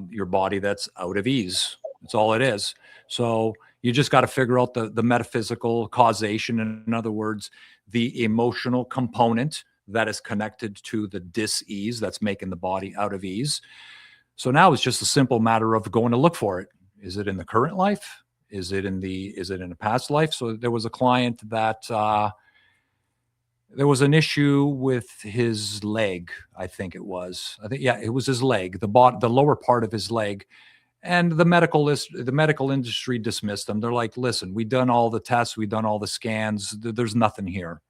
your body that's out of ease. That's all it is. So you just got to figure out the metaphysical causation. In other words, the emotional component that is connected to the dis-ease that's making the body out of ease. So now it's just a simple matter of going to look for it. Is it in the current life? Is it in a past life? So there was a client that there was an issue with his leg. I think it was. Yeah, it was his leg, the lower part of his leg. And the medical industry dismissed them. They're like, listen, we've done all the tests, we've done all the scans. There's nothing here.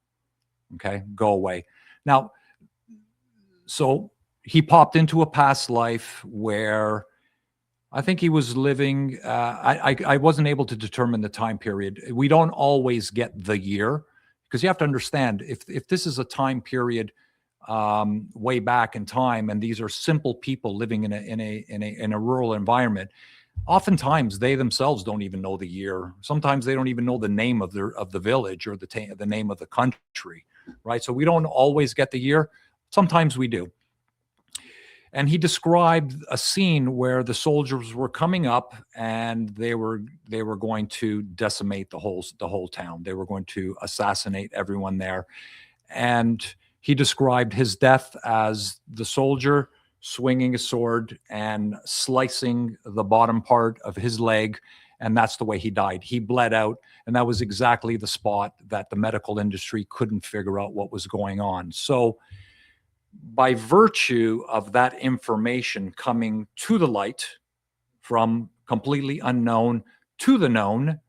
Okay, go away. Now, so he popped into a past life where I think he was living. I wasn't able to determine the time period. We don't always get the year because you have to understand if this is a time period way back in time, and these are simple people living in a rural environment. Oftentimes, they themselves don't even know the year. Sometimes they don't even know the name of the village or the name of the country, right? So we don't always get the year. Sometimes we do. And he described a scene where the soldiers were coming up and they were going to decimate the whole town. They were going to assassinate everyone there. And he described his death as the soldier swinging a sword and slicing the bottom part of his leg. And that's the way he died. He bled out. And that was exactly the spot that the medical industry couldn't figure out what was going on. So by virtue of that information coming to the light from completely unknown to the known,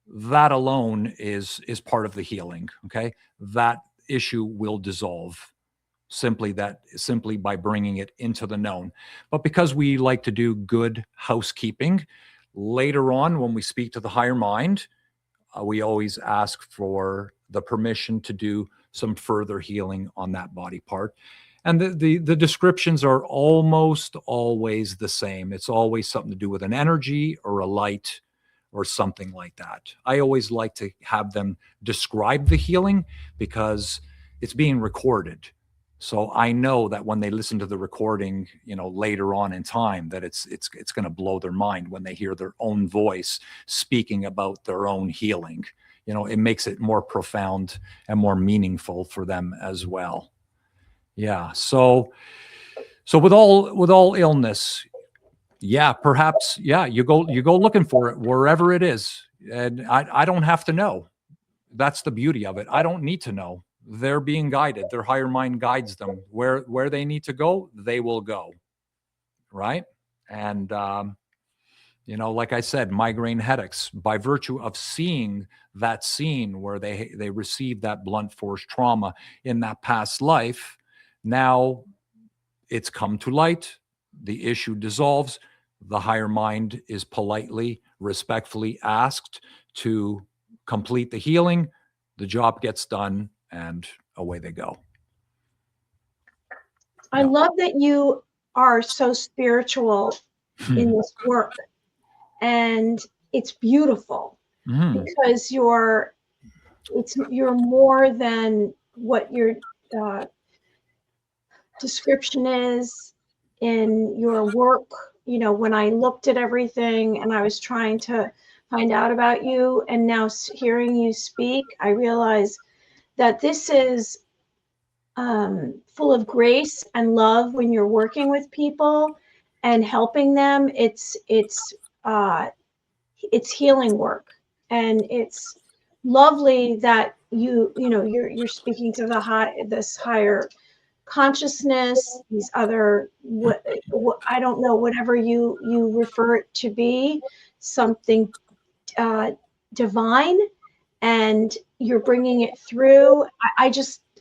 that alone is part of the healing. Okay, that issue will dissolve simply by bringing it into the known. But because we like to do good housekeeping, later on when we speak to the higher mind, we always ask for the permission to do some further healing on that body part. And the descriptions are almost always the same. It's always something to do with an energy or a light or something like that. I always like to have them describe the healing because it's being recorded. So I know that when they listen to the recording, later on in time, that it's going to blow their mind when they hear their own voice speaking about their own healing. It makes it more profound and more meaningful for them as well. Yeah. So with all illness, yeah, perhaps, yeah, you go looking for it wherever it is. And I don't have to know. That's the beauty of it. I don't need to know. They're being guided. Their higher mind guides them where they need to go. They will go. Right. And, like I said, migraine headaches, by virtue of seeing that scene where they received that blunt force trauma in that past life, now it's come to light, the issue dissolves, the higher mind is politely, respectfully asked to complete the healing, the job gets done, and away they go. I love that you are so spiritual in this work. And it's beautiful because you're more than what your description is in your work. When I looked at everything and I was trying to find out about you, and now hearing you speak, I realize that this is full of grace and love when you're working with people and helping them. It's healing work, and it's lovely that you're speaking to this higher consciousness, these other what I don't know, whatever you refer it to be, something divine, and you're bringing it through.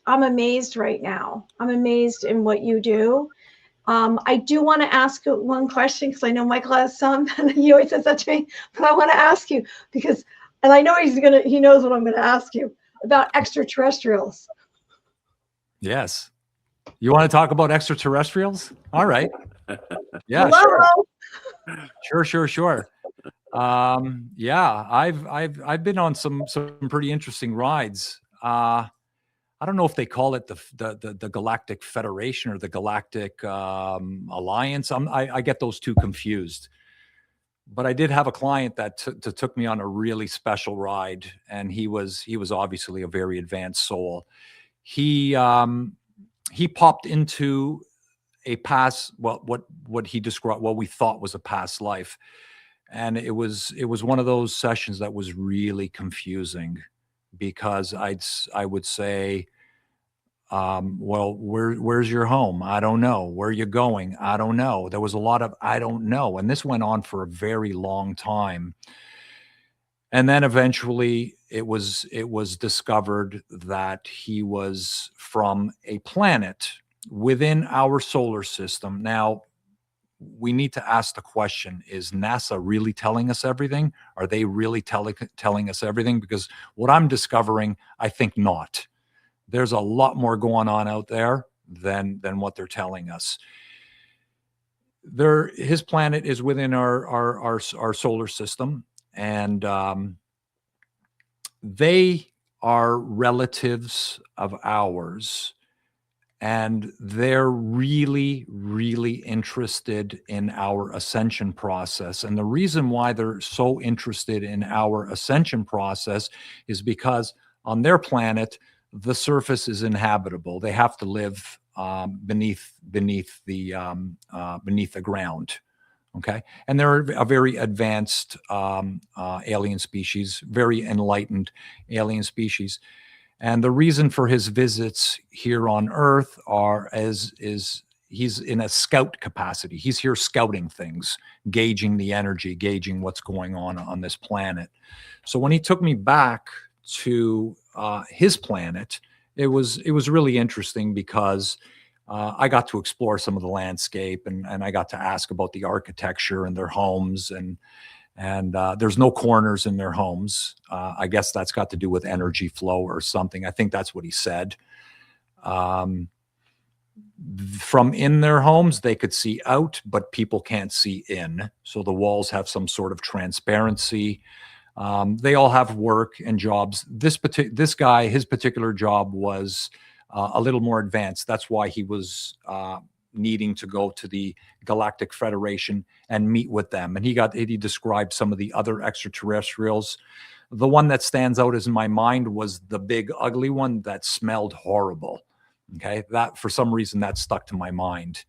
I'm amazed right now. I'm amazed in what you do. I do want to ask you one question because I know Michael has some, and he always says that to me. But I want to ask you because, and I know he knows what I'm going to ask you about extraterrestrials. Yes. You want to talk about extraterrestrials? All right. Yeah, Hello? sure. Yeah, I've been on some pretty interesting rides. I don't know if they call it the Galactic Federation or the Galactic Alliance. I get those two confused. But I did have a client that took me on a really special ride, and he was obviously a very advanced soul. He popped into a past, what he described, what we thought was a past life, and it was one of those sessions that was really confusing, because I would say, well, where's your home? I don't know. Where are you going? I don't know. There was a lot of I don't know, and this went on for a very long time. And then eventually it was discovered that he was from a planet within our solar system. Now, we need to ask the question, is NASA really telling us everything? Are they really telling us everything? Because what I'm discovering, I think not. There's a lot more going on out there than what they're telling us. His planet is within our solar system, and they are relatives of ours, and they're really, really interested in our ascension process. And the reason why they're so interested in our ascension process is because on their planet, the surface is inhabitable. They have to live beneath the ground. Okay, and they're a very advanced alien species, very enlightened alien species. And the reason for his visits here on Earth is he's in a scout capacity. He's here scouting things, gauging the energy, gauging what's going on this planet. So when he took me back to his planet, it was really interesting, because I got to explore some of the landscape, and I got to ask about the architecture and their homes, and there's no corners in their homes. I guess that's got to do with energy flow or something. I think that's what he said. From in their homes, they could see out, but people can't see in. So the walls have some sort of transparency. They all have work and jobs. This guy, his particular job was a little more advanced. That's why he was needing to go to the Galactic Federation and meet with them. And he described some of the other extraterrestrials. The one that stands out in my mind was the big ugly one that smelled horrible. Okay, that for some reason that stuck to my mind.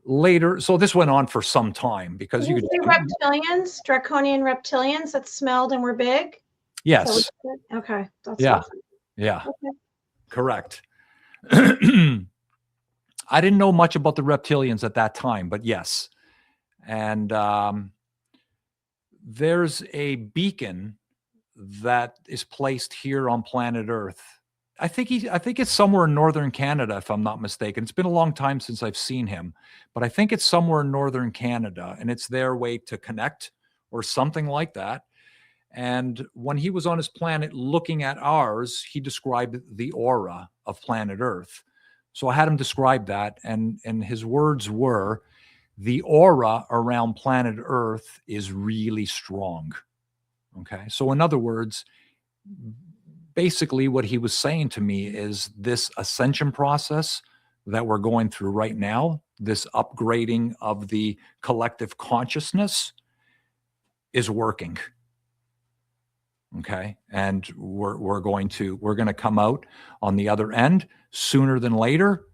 Later, so this went on for some time, because you could see reptilians, draconian reptilians that smelled and were big. Yes. Okay. That's yeah. awesome. Yeah. Okay. Correct. I didn't know much about the reptilians at that time, but yes. And there's a beacon that is placed here on planet Earth. I think it's somewhere in northern Canada, if I'm not mistaken. It's been a long time since I've seen him, but I think it's somewhere in northern Canada, and it's their way to connect or something like that. And when he was on his planet looking at ours, he described the aura of planet Earth. So I had him describe that, and his words were, the aura around planet Earth is really strong. Okay. So in other words, basically what he was saying to me is this ascension process that we're going through right now, this upgrading of the collective consciousness, is working. Okay. And we're going to come out on the other end sooner than later,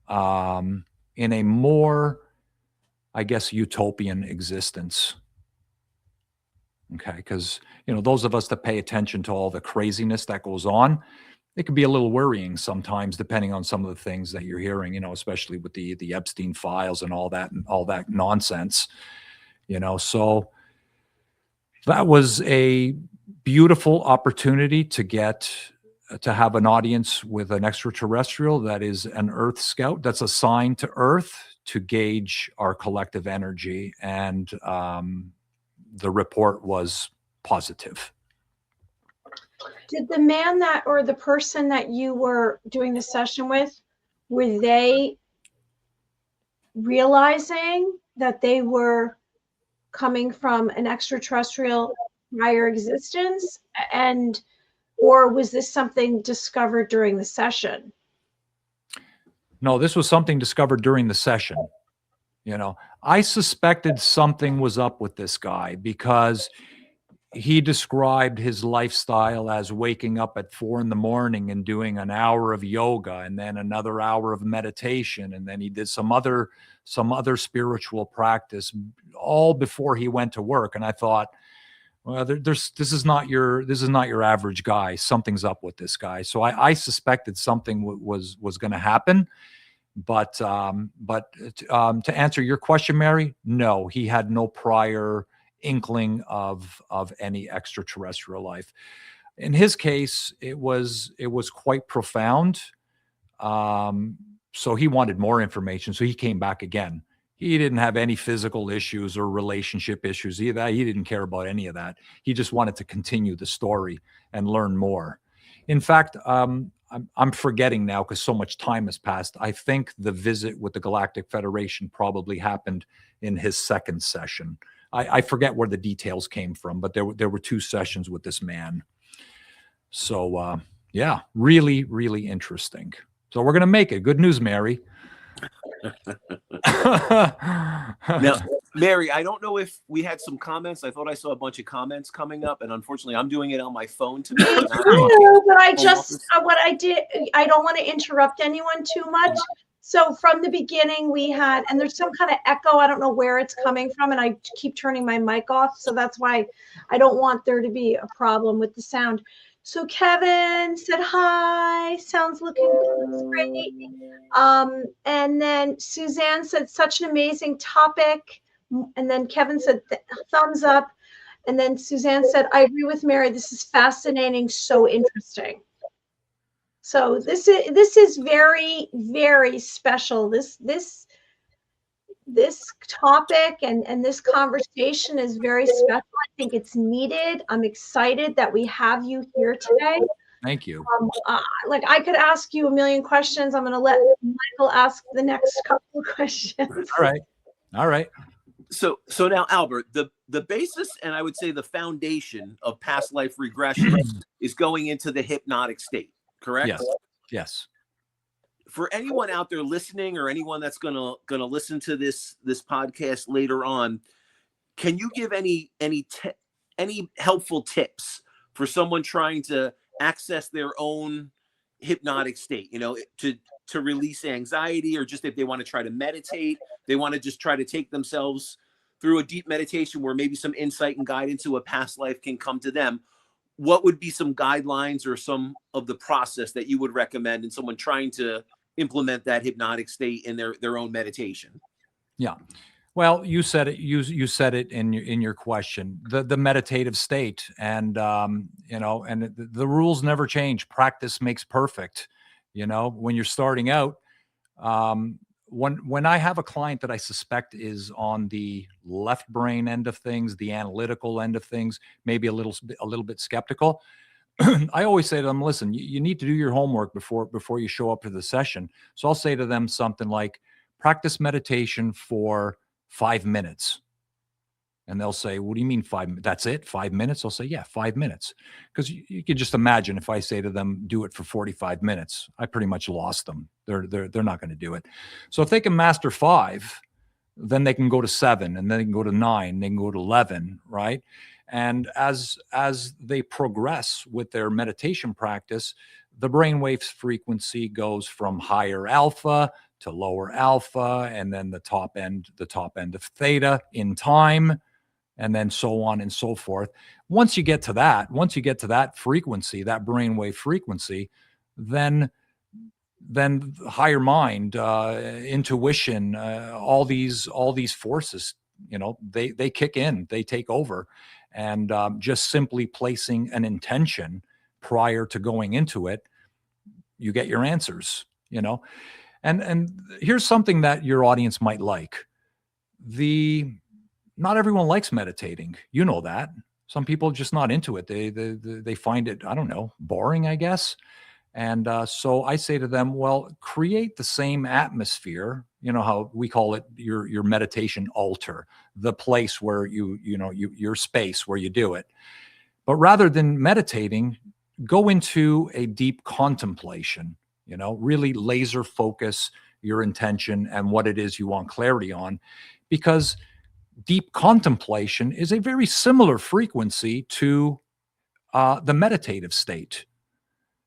in a more, I guess, utopian existence. Okay. Because, those of us that pay attention to all the craziness that goes on, it can be a little worrying sometimes, depending on some of the things that you're hearing, especially with the Epstein files and all that nonsense, so that was a beautiful opportunity to get to have an audience with an extraterrestrial that is an Earth scout that's assigned to Earth to gauge our collective energy. And the report was positive. Did the man that, or the person that you were doing the session with, were they realizing that they were coming from an extraterrestrial prior existence, and or was this something discovered during the session? No, this was something discovered during the session. You know, I suspected something was up with this guy because he described his lifestyle as waking up at 4 a.m. and doing an hour of yoga and then another hour of meditation. And then he did some other spiritual practice all before he went to work. And I thought, well, this is not your average guy. Something's up with this guy. So I suspected something was going to happen. But to answer your question, Mary, no, he had no prior inkling of any extraterrestrial life. In his case, it was quite profound. So he wanted more information. So he came back again. He didn't have any physical issues or relationship issues either. He didn't care about any of that. He just wanted to continue the story and learn more. In fact, I'm forgetting now because so much time has passed. I think the visit with the Galactic Federation probably happened in his second session. I forget where the details came from, but there were 2 sessions with this man. So yeah, really, really interesting. So we're going to make it. Good news, Mary. Now, Mary, I don't know if we had some comments. I thought I saw a bunch of comments coming up, and unfortunately, I'm doing it on my phone today. But I just, what I did, I don't want to interrupt anyone too much. So from the beginning we had, and there's some kind of echo. I don't know where it's coming from, and I keep turning my mic off. So that's why I don't want there to be a problem with the sound. So Kevin said, hi, sounds looking great. And then Suzanne said, such an amazing topic. And then Kevin said, thumbs up. And then Suzanne said, I agree with Mary. This is fascinating. So interesting. So this is very, very special. This topic and this conversation is very special. I think it's needed. I'm excited that we have you here today. Thank you. Like I could ask you a million questions. I'm going to let Michael ask the next couple of questions. All right. So now, Albert, the basis and I would say the foundation of past life regression is going into the hypnotic state, correct? Yes. For anyone out there listening, or anyone that's gonna listen to this podcast later on, can you give any helpful tips for someone trying to access their own hypnotic state? You know, to release anxiety, or just if they want to try to meditate, they want to just try to take themselves through a deep meditation where maybe some insight and guidance to a past life can come to them. What would be some guidelines or some of the process that you would recommend in someone trying to implement that hypnotic state in their own meditation? Yeah. Well, you said it. You said it in your question. The meditative state, and you know, and the rules never change. Practice makes perfect. You know, when you're starting out, when I have a client that I suspect is on the left brain end of things, the analytical end of things, maybe a little bit skeptical, I always say to them, listen, you need to do your homework before you show up to the session. So I'll say to them something like, practice meditation for 5 minutes. And they'll say, what do you mean 5 minutes? That's it? 5 minutes? I'll say, yeah, 5 minutes. Because you can just imagine if I say to them, do it for 45 minutes, I pretty much lost them. They're not going to do it. So if they can master 5, then they can go to 7, and then they can go to 9, they can go to 11, right? And as they progress with their meditation practice, the brainwave frequency goes from higher alpha to lower alpha, and then the top end of theta in time, and then so on and so forth. Once you get to that frequency, that brainwave frequency, then higher mind, intuition, all these forces, you know, they kick in, they take over. And just simply placing an intention prior to going into it, you get your answers, you know. And here's something that your audience might like. Not everyone likes meditating. You know that. Some people are just not into it. They find it, I don't know, boring, I guess. And so I say to them, well, create the same atmosphere. You know how we call it your meditation altar, the place where your space where you do it. But rather than meditating, go into a deep contemplation, really laser focus your intention and what it is you want clarity on, because deep contemplation is a very similar frequency to the meditative state.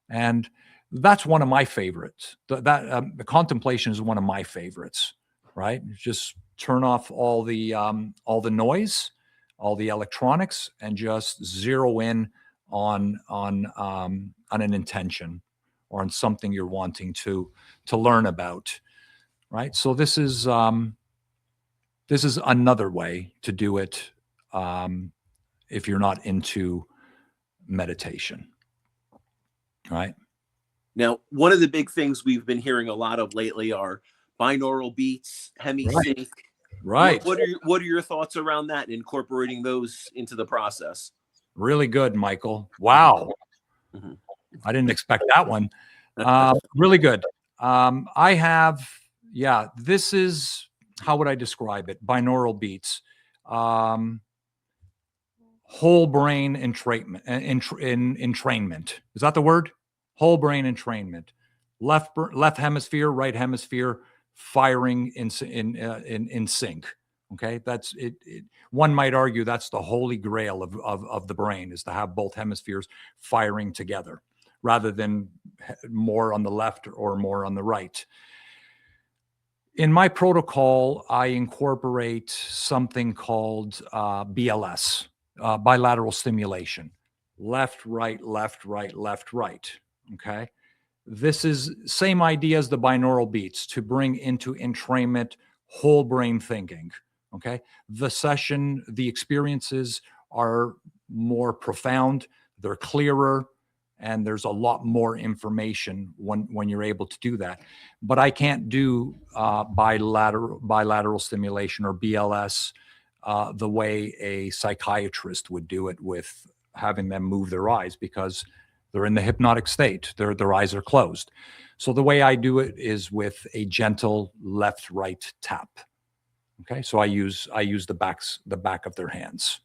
And that's one of my favorites. The contemplation is one of my favorites, right? Just turn off all the noise, all the electronics, and just zero in on an intention or on something you're wanting to learn about, right? So this is another way to do it if you're not into meditation, right? Now, one of the big things we've been hearing a lot of lately are binaural beats, hemi-sync. Right. What are your thoughts around that and incorporating those into the process? Really good, Michael. Wow. Mm-hmm. I didn't expect that one. Really good. This is, how would I describe it? Binaural beats. Whole brain entrainment. Is that the word? Whole brain entrainment. Left hemisphere, right hemisphere firing in sync. Okay, that's it. One might argue that's the holy grail of the brain, is to have both hemispheres firing together, rather than more on the left or more on the right. In my protocol, I incorporate something called BLS, bilateral stimulation. Left, right, left, right, left, right. Okay. This is same idea as the binaural beats, to bring into entrainment whole brain thinking. Okay. The experiences are more profound, they're clearer, and there's a lot more information when you're able to do that. But I can't do bilateral stimulation or BLS the way a psychiatrist would do it, with having them move their eyes, because they're in the hypnotic state. Their eyes are closed. So the way I do it is with a gentle left-right tap. Okay, so I use the back of their hands.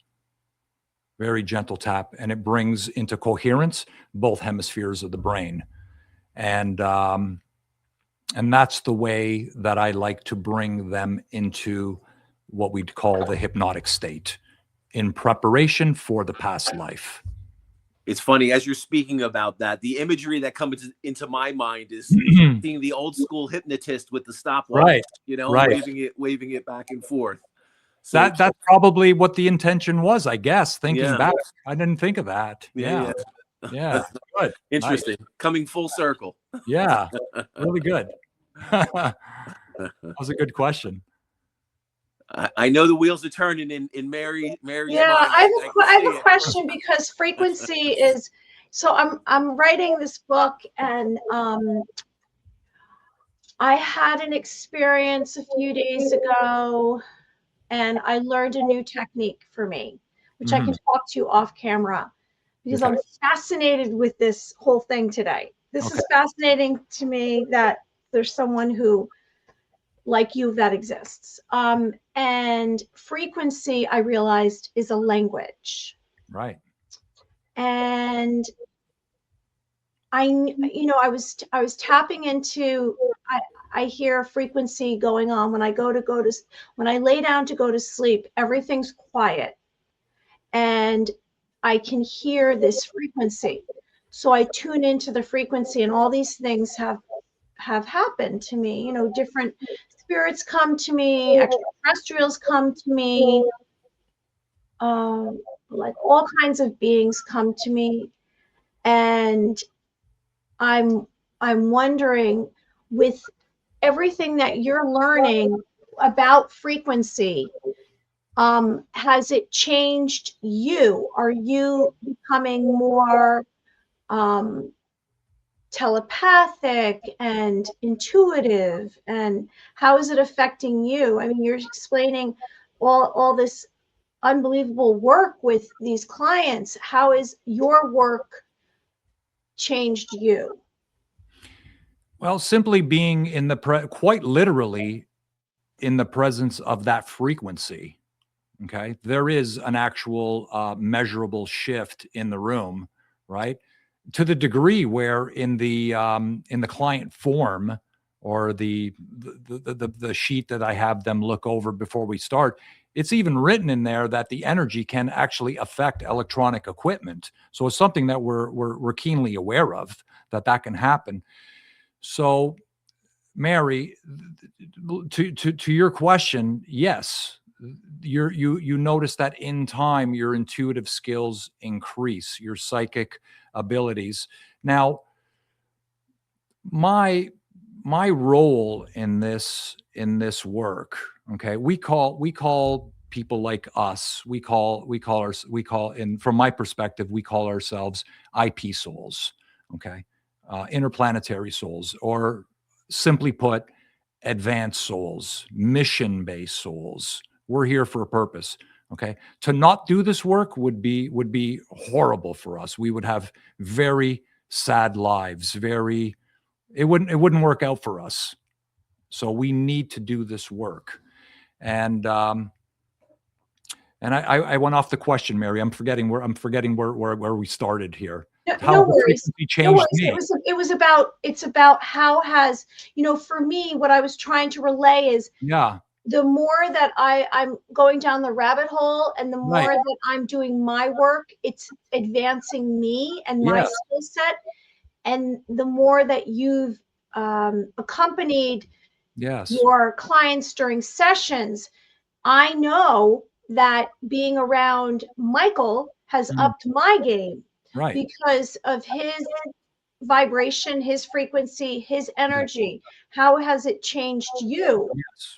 Very gentle tap, and it brings into coherence both hemispheres of the brain. And that's the way that I like to bring them into what we'd call the hypnotic state, in preparation for the past life. It's funny, as you're speaking about that, the imagery that comes into my mind is seeing the old school hypnotist with the stopwatch, right, waving it back and forth. So that's probably what the intention was, I guess. Thinking back, I didn't think of that. Yeah. Good. Interesting. Nice. Coming full circle. Yeah. Really good. That was a good question. I know the wheels are turning in Mary. Yeah, I have a question, because frequency is. So I'm writing this book, and I had an experience a few days ago, and I learned a new technique for me, which I can talk to you off camera, because I'm fascinated with this whole thing today. This is fascinating to me, that there's someone who, like you, that exists. And frequency, I realized, is a language. Right. And I was tapping into, I hear frequency going on when I when I lay down to go to sleep, everything's quiet, and I can hear this frequency. So I tune into the frequency, and all these things have happened to me. Different spirits come to me, extraterrestrials come to me, like all kinds of beings come to me. And I'm wondering, with everything that you're learning about frequency, has it changed you? Are you becoming more telepathic and intuitive, and how is it affecting you? I mean, you're explaining all this unbelievable work with these clients. How is your work changed you? Well, simply being in the quite literally in the presence of that frequency. Okay, there is an actual measurable shift in the room, right? To the degree where in the client form, or the sheet that I have them look over before we start, it's even written in there that the energy can actually affect electronic equipment. So it's something that we're keenly aware of, that can happen. So, Mary, to your question, yes, you notice that in time your intuitive skills increase, your psychic abilities. Now, my role in this work, okay, we call people like us, from my perspective, we call ourselves IP souls, okay, interplanetary souls, or simply put, advanced souls, mission-based souls. We're here for a purpose. Okay. To not do this work would be horrible for us. We would have very sad lives. It wouldn't work out for us. So we need to do this work. And I went off the question, Mary. I'm forgetting where we started here. No worries. No worries. Me. It's about how has, for me, what I was trying to relay is, the more that I'm going down the rabbit hole, and the more that I'm doing my work, it's advancing me and my skill set. And the more that you've accompanied your clients during sessions, I know that being around Michael has upped my game. Right. Because of his vibration, his frequency, his energy. How has it changed you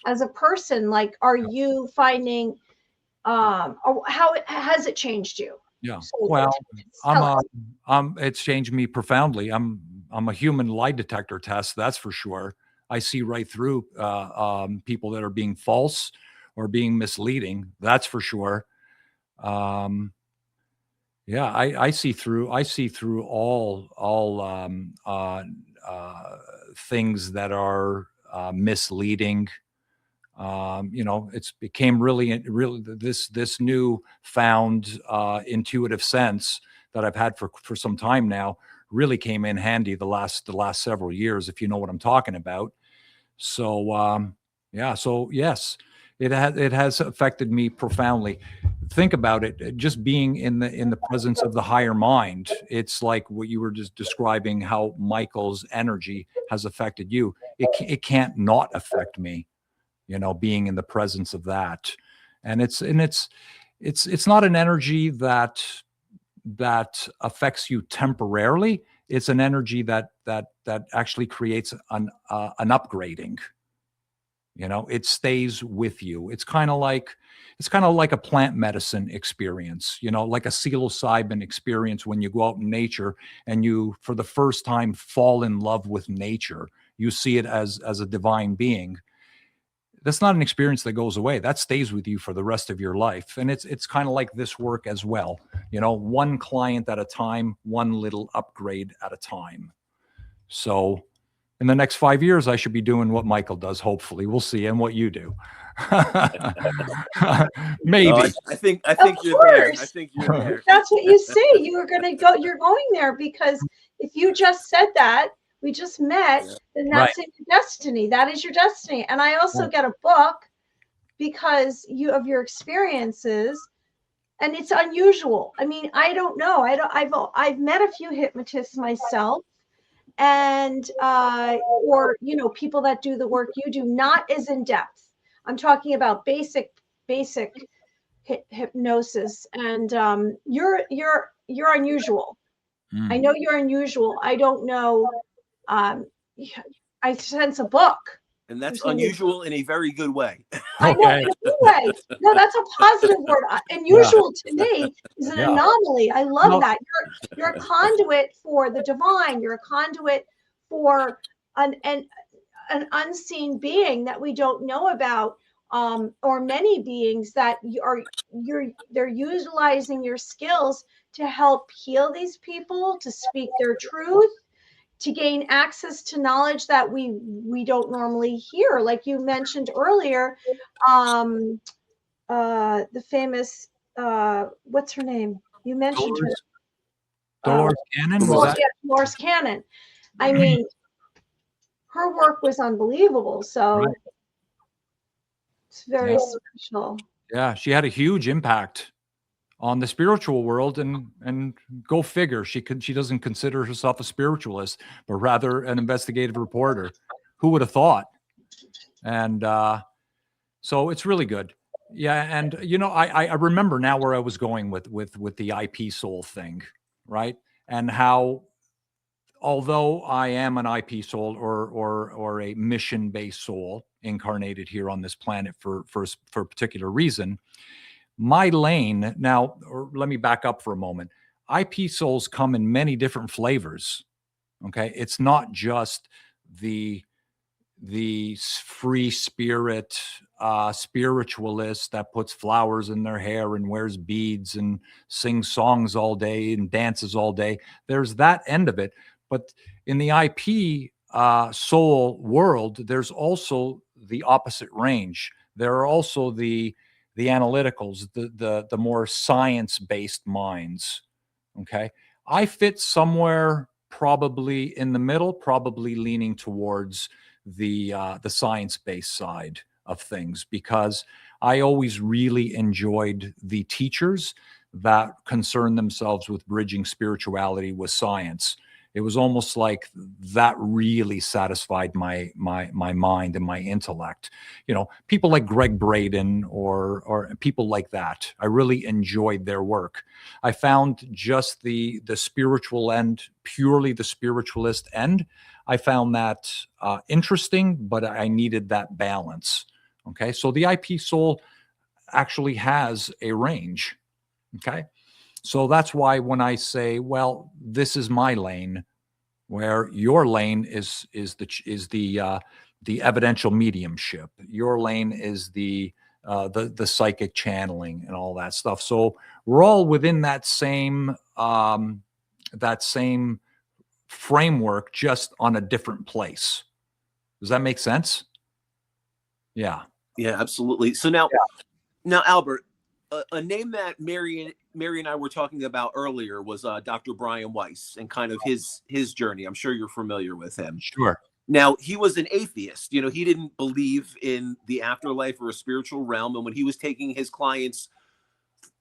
as a person? Like, are you finding, or how has it changed you? Yeah. So, Well, it's changed me profoundly. I'm a human lie detector test, that's for sure. I see right through people that are being false or being misleading. That's for sure. Yeah, I see through all things that are misleading. It's became really this new found intuitive sense that I've had for some time now really came in handy the last several years, if you know what I'm talking about. So so yes, it has affected me profoundly. Think about it, just being in the presence of the higher mind. It's like what you were just describing, how Michael's energy has affected you. It can't not affect me, being in the presence of that. And it's not an energy that affects you temporarily. It's an energy that actually creates an upgrading. It stays with you. It's kind of like a plant medicine experience, like a psilocybin experience when you go out in nature and you, for the first time, fall in love with nature. You see it as a divine being. That's not an experience that goes away. That stays with you for the rest of your life. And it's kind of like this work as well. One client at a time, one little upgrade at a time. So in the next 5 years, I should be doing what Michael does. Hopefully, we'll see, and what you do. Maybe. I think you're there. I think you're there. That's what you say. You are going to go. You're going there because if you just said that, we just met, then that's in your destiny. That is your destiny. And I also get a book because of your experiences, and it's unusual. I mean, I don't know. I've met a few hypnotists myself. And or people that do the work you do, not as in depth. I'm talking about basic hypnosis, and you're unusual. I know you're unusual. I don't know. I sense a book, and that's unusual in a very good way. I know, Okay. in a good way. No, that's a positive word. Unusual to me is an Yeah. anomaly. I love No. that. You're a conduit for the divine. You're a conduit for an unseen being that we don't know about, or many beings that they're utilizing your skills to help heal these people, to speak their truth, to gain access to knowledge that we don't normally hear. Like you mentioned earlier, the famous what's her name? You mentioned her. Dolores Cannon, was that? Yeah, Dolores Cannon. I mean, her work was unbelievable. So Right. it's very Yeah. special. Yeah, she had a huge impact on the spiritual world, and go figure, she doesn't consider herself a spiritualist, but rather an investigative reporter. Who would have thought? And so it's really good. Yeah, and I remember now where I was going with the IP soul thing, right? And how, although I am an IP soul, or a mission based soul incarnated here on this planet for a particular reason, my lane now, or let me back up for a moment. IP souls come in many different flavors. Okay, it's not just the free spirit spiritualist that puts flowers in their hair and wears beads and sings songs all day and dances all day. There's that end of it, but in the IP soul world, there's also the opposite range. There are also the analyticals, the more science-based minds. Okay, I fit somewhere probably in the middle, probably leaning towards the science-based side of things, because I always really enjoyed the teachers that concern themselves with bridging spirituality with science. It was almost like that really satisfied my mind and my intellect. People like Greg Braden or people like that. I really enjoyed their work. I found just the spiritual end, purely the spiritualist end, I found that interesting, but I needed that balance. Okay, so the IP soul actually has a range. Okay, so that's why when I say, well, this is my lane, where your lane is the evidential mediumship. Your lane is the psychic channeling and all that stuff. So we're all within that same framework, just on a different place. Does that make sense? Yeah. Yeah, absolutely. So now, Albert, a name that Mary and I were talking about earlier was Dr. Brian Weiss, and kind of his journey. I'm sure you're familiar with him. Sure. Now, he was an atheist. He didn't believe in the afterlife or a spiritual realm. And when he was taking his clients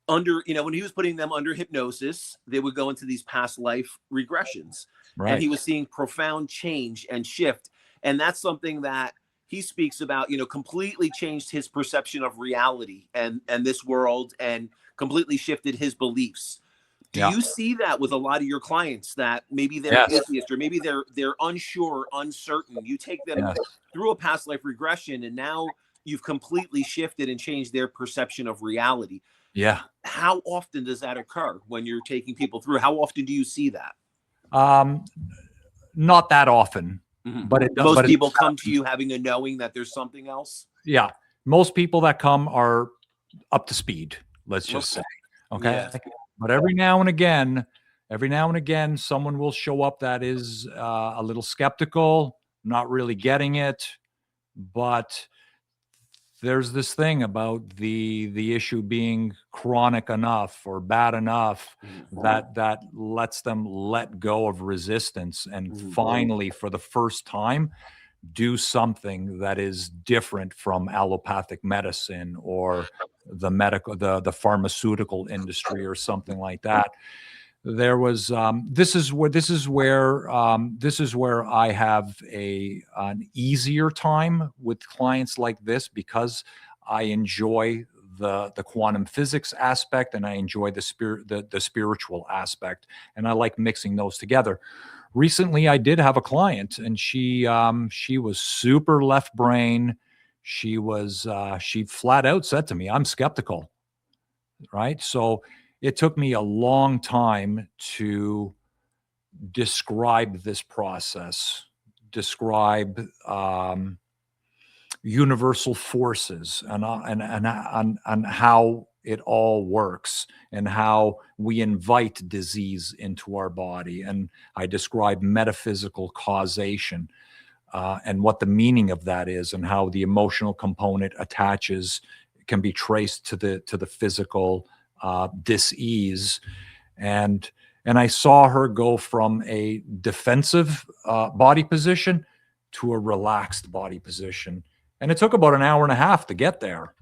when he was putting them under hypnosis, they would go into these past life regressions. Right. And he was seeing profound change and shift. And that's something that he speaks about, completely changed his perception of reality and this world, and completely shifted his beliefs. Do you see that with a lot of your clients, that maybe they're atheist, or maybe they're unsure, uncertain? You take them through a past life regression, and now you've completely shifted and changed their perception of reality. Yeah. How often does that occur when you're taking people through? How often do you see that? Not that often, but it does. Most people come to you having a knowing that there's something else. Yeah. Most people that come are up to speed, let's just say. Okay. Yeah. But every now and again, someone will show up that is a little skeptical, not really getting it. But there's this thing about the issue being chronic enough or bad enough that lets them let go of resistance and finally, for the first time, do something that is different from allopathic medicine or the pharmaceutical industry or something like that. There was this is where I have an easier time with clients like this, because I enjoy the quantum physics aspect, and I enjoy the spiritual aspect, and I like mixing those together. Recently, I did have a client, and she was super left brain. she flat out said to me, I'm skeptical, right? So it took me a long time to describe this process, describe universal forces and how it all works and how we invite disease into our body. And I describe metaphysical causation and what the meaning of that is, and how the emotional component can be traced to the physical dis-ease. And I saw her go from a defensive body position to a relaxed body position. And it took about an hour and a half to get there.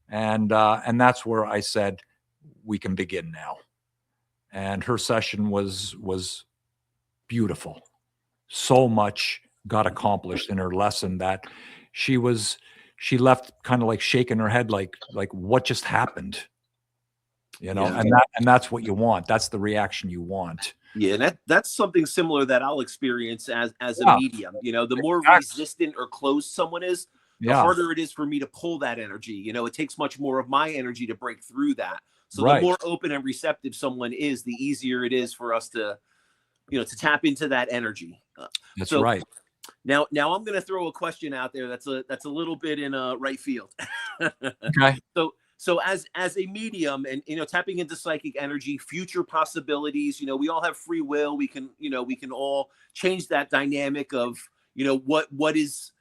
And that's where I said, we can begin now. And her session was beautiful. So much got accomplished in her lesson that she left kind of like shaking her head, like what just happened? You know, Yeah. and that's what you want. That's the reaction you want. Yeah, and that's something similar that I'll experience as a Yeah. medium. You know, the more Exactly. resistant or closed someone is, the Yeah. harder it is for me to pull that energy. You know, it takes much more of my energy to break through that. So Right. the more open and receptive someone is, the easier it is for us to, to tap into that energy. That's so right. Now I'm going to throw a question out there that's a little bit in a right field. Okay. So as a medium and tapping into psychic energy, future possibilities, we all have free will. We can all change that dynamic of what is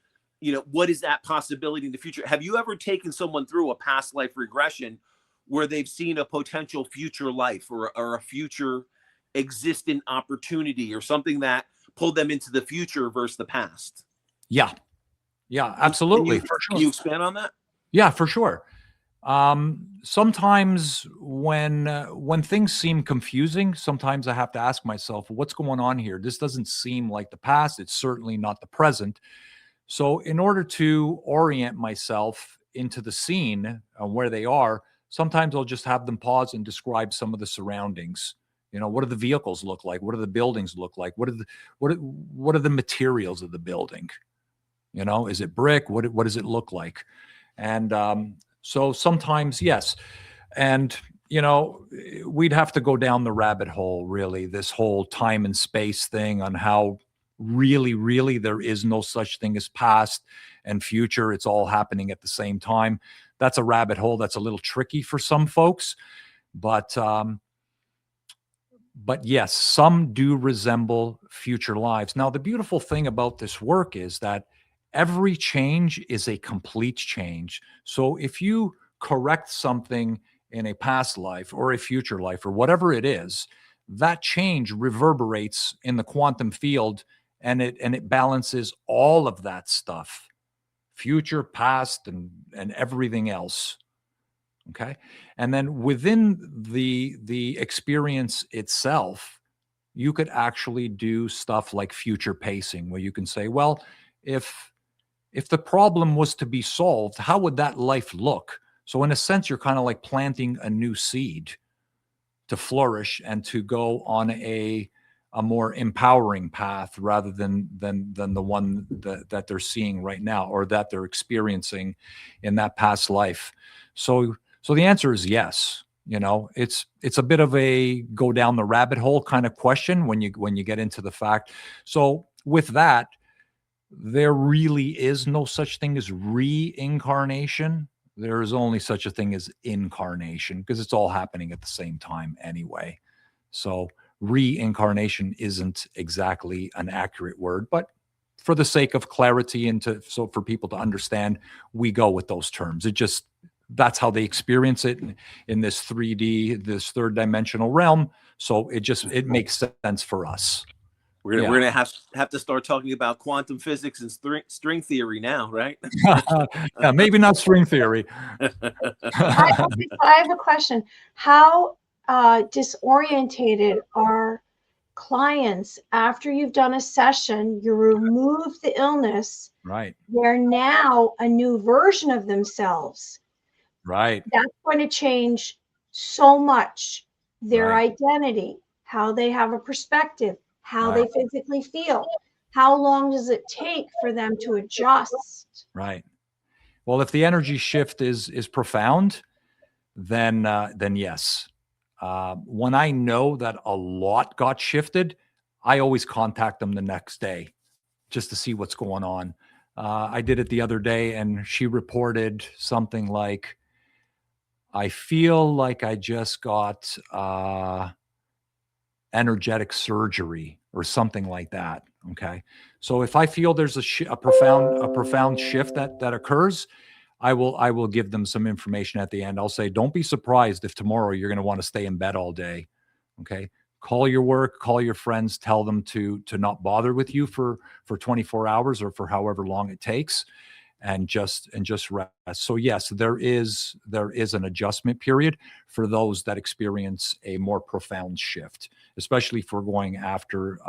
that possibility in the future. Have you ever taken someone through a past life regression where they've seen a potential future life or a future existent opportunity or something that pulled them into the future versus the past? Yeah, absolutely. For Can sure. you expand on that? Yeah, for sure. Sometimes when things seem confusing, sometimes I have to ask myself, what's going on here? This doesn't seem like the past. It's certainly not the present. So in order to orient myself into the scene where they are, sometimes I'll just have them pause and describe some of the surroundings. What do the vehicles look like? What do the buildings look like? What are the materials of the building? Is it brick? What does it look like? And so sometimes, yes. And, we'd have to go down the rabbit hole, really, this whole time and space thing on how really there is no such thing as past and future. It's all happening at the same time. That's a rabbit hole that's a little tricky for some folks. But yes, some do resemble future lives. Now, the beautiful thing about this work is that every change is a complete change. So if you correct something in a past life or a future life or whatever it is, that change reverberates in the quantum field and it balances all of that stuff, future, past, and everything else. Okay. And then within the experience itself, you could actually do stuff like future pacing, where you can say, well, if the problem was to be solved, how would that life look? So in a sense, you're kind of like planting a new seed to flourish and to go on a more empowering path rather than the one that they're seeing right now or that they're experiencing in that past life. So the answer is yes. It's a bit of a go down the rabbit hole kind of question when you get into the fact. So with that, there really is no such thing as reincarnation. There is only such a thing as incarnation, because it's all happening at the same time anyway. So reincarnation isn't exactly an accurate word, but for the sake of clarity and so for people to understand, we go with those terms. That's how they experience it in this 3D, this third dimensional realm. So it makes sense for us. We're gonna have to start talking about quantum physics and string theory now, right? Yeah, maybe not string theory. I have a question. How disorientated are clients after you've done a session? You remove the illness, right? They're now a new version of themselves. Right. That's going to change so much. Their Right. identity, how they have a perspective, how Right. they physically feel. How long does it take for them to adjust? Right. Well, if the energy shift is profound, then yes. When I know that a lot got shifted, I always contact them the next day just to see what's going on. I did it the other day, and she reported something like, I feel like I just got energetic surgery or something like that. Okay. So if I feel there's a profound shift that occurs, I will give them some information at the end. I'll say, don't be surprised if tomorrow you're going to want to stay in bed all day. Okay. Call your work, call your friends, tell them to not bother with you for 24 hours or for however long it takes, and just rest. So yes, there is an adjustment period for those that experience a more profound shift, especially if we're going after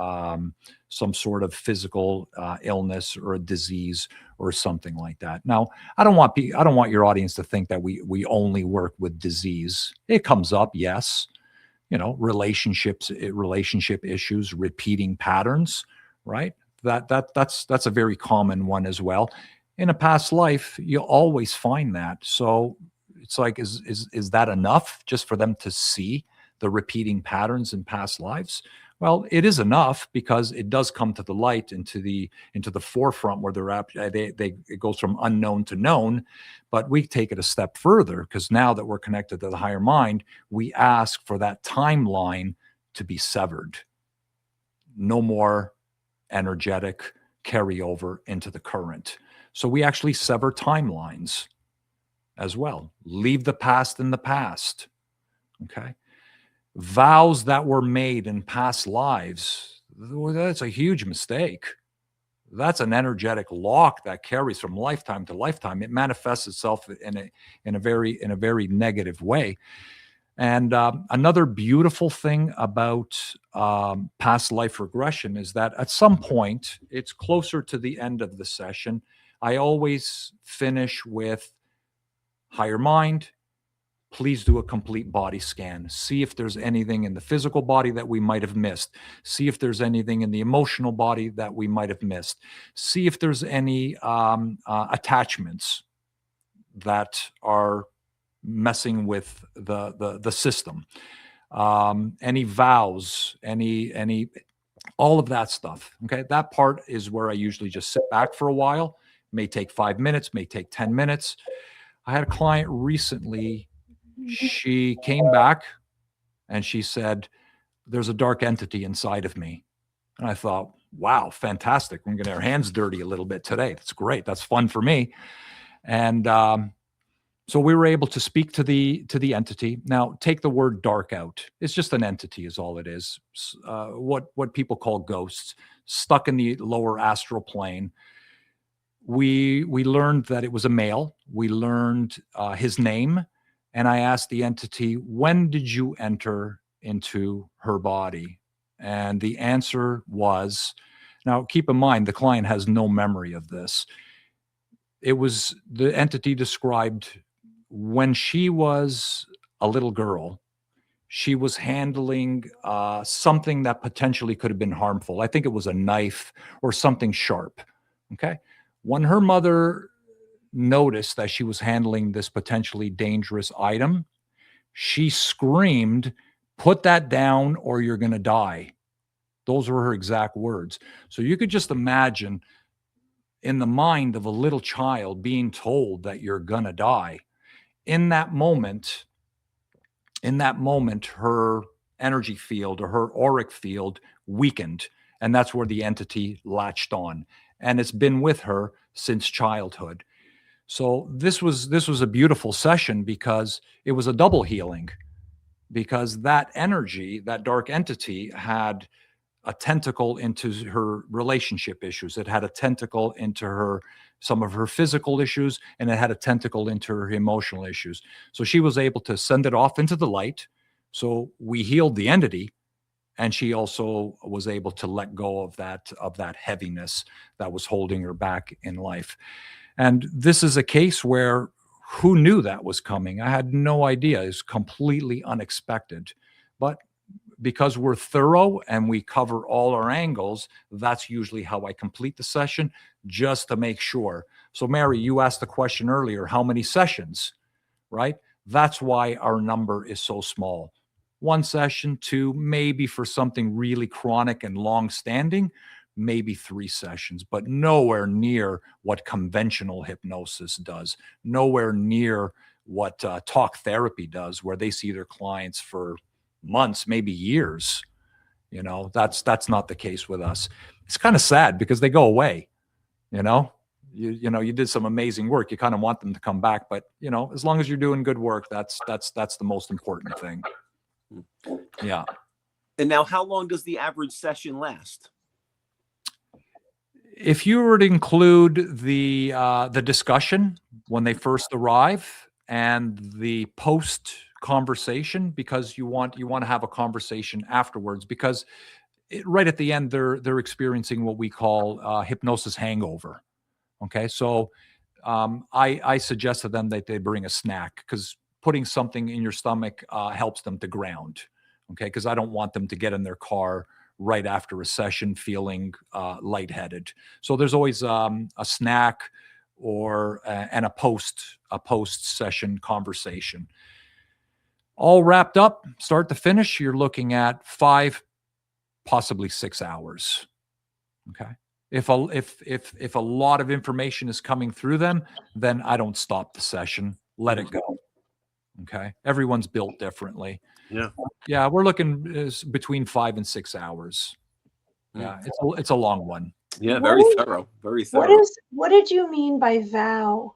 some sort of physical illness or a disease or something like that. Now, I don't want your audience to think that we only work with disease. It comes up, yes. Relationship issues, repeating patterns, right? That's a very common one as well. In a past life, you'll always find that. So it's like, is that enough just for them to see the repeating patterns in past lives? Well, it is enough, because it does come to the light, into the forefront, where it goes from unknown to known. But we take it a step further, because now that we're connected to the higher mind, we ask for that timeline to be severed. No more energetic carryover into the current. So we actually sever timelines as well. Leave the past in the past. Okay. Vows that were made in past lives, that's a huge mistake. That's an energetic lock that carries from lifetime to lifetime. It manifests itself in a very negative way. And another beautiful thing about past life regression is that at some point, it's closer to the end of the session, I always finish with, higher mind, please do a complete body scan. See if there's anything in the physical body that we might have missed. See if there's anything in the emotional body that we might have missed. See if there's any attachments that are messing with the system. Any vows, any all of that stuff. Okay, that part is where I usually just sit back for a while. May take 5 minutes, may take 10 minutes. I had a client recently. She came back and she said, there's a dark entity inside of me. And I thought, wow, fantastic. We're going to get our hands dirty a little bit today. That's great. That's fun for me. And so we were able to speak to the entity. Now, take the word dark out. It's just an entity is all it is. What people call ghosts, stuck in the lower astral plane. We learned that it was a male. We learned his name. And I asked the entity, when did you enter into her body? And the answer was, now keep in mind, the client has no memory of this. It was, the entity described when she was a little girl, she was handling something that potentially could have been harmful. I think it was a knife or something sharp. Okay. When her mother noticed that she was handling this potentially dangerous item, she screamed, put that down or you're going to die. Those were her exact words. So you could just imagine, in the mind of a little child, being told that you're going to die. In that moment, her energy field or her auric field weakened. And that's where the entity latched on. And it's been with her since childhood. So this was a beautiful session, because it was a double healing, because that energy, that dark entity, had a tentacle into her relationship issues. It had a tentacle into some of her physical issues, and it had a tentacle into her emotional issues. So she was able to send it off into the light. So we healed the entity, and she also was able to let go of that heaviness that was holding her back in life. And this is a case where, who knew that was coming? I had no idea. It's completely unexpected. But because we're thorough and we cover all our angles, that's usually how I complete the session, just to make sure So Mary, you asked the question earlier, how many sessions, right? That's why our number is so small. 1 session, 2, maybe for something really chronic and long-standing, maybe 3 sessions, but nowhere near what conventional hypnosis does, nowhere near what talk therapy does, where they see their clients for months, maybe years. You know, that's not the case with us. It's kind of sad because they go away. You know, you did some amazing work. You kind of want them to come back, but you know, as long as you're doing good work, that's the most important thing. Yeah. And now, how long does the average session last? If you were to include the discussion when they first arrive and the post conversation, because you want to have a conversation afterwards, because right at the end they're experiencing what we call hypnosis hangover. Okay, so I suggest to them that they bring a snack, because putting something in your stomach helps them to ground. Okay, because I don't want them to get in their car right after a session feeling lightheaded. So there's always a snack or and a post session conversation. All wrapped up, start to finish, you're looking at 5, possibly 6 hours. Okay. If a lot of information is coming through them, then I don't stop the session. Let it go. Okay. Everyone's built differently. Yeah. Yeah, we're looking between 5 and 6 hours. Yeah, it's a long one. Yeah, very thorough. Very thorough. What did you mean by vow?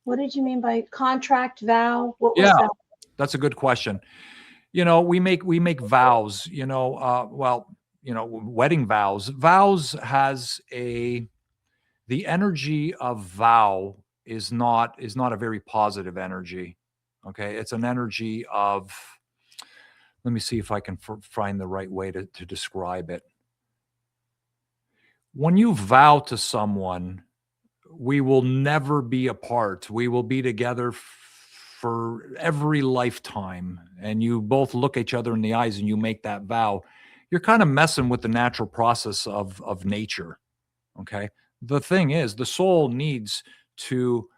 What did you mean by contract vow? What was that? That's a good question. You know, we make vows. You know, well, you know, wedding vows. Vows has the energy of vow is not a very positive energy. Okay, it's an energy of. Let me see if I can find the right way to describe it. When you vow to someone, we will never be apart. We will be together for every lifetime. And you both look each other in the eyes and you make that vow. You're kind of messing with the natural process of nature. Okay. The thing is, the soul needs to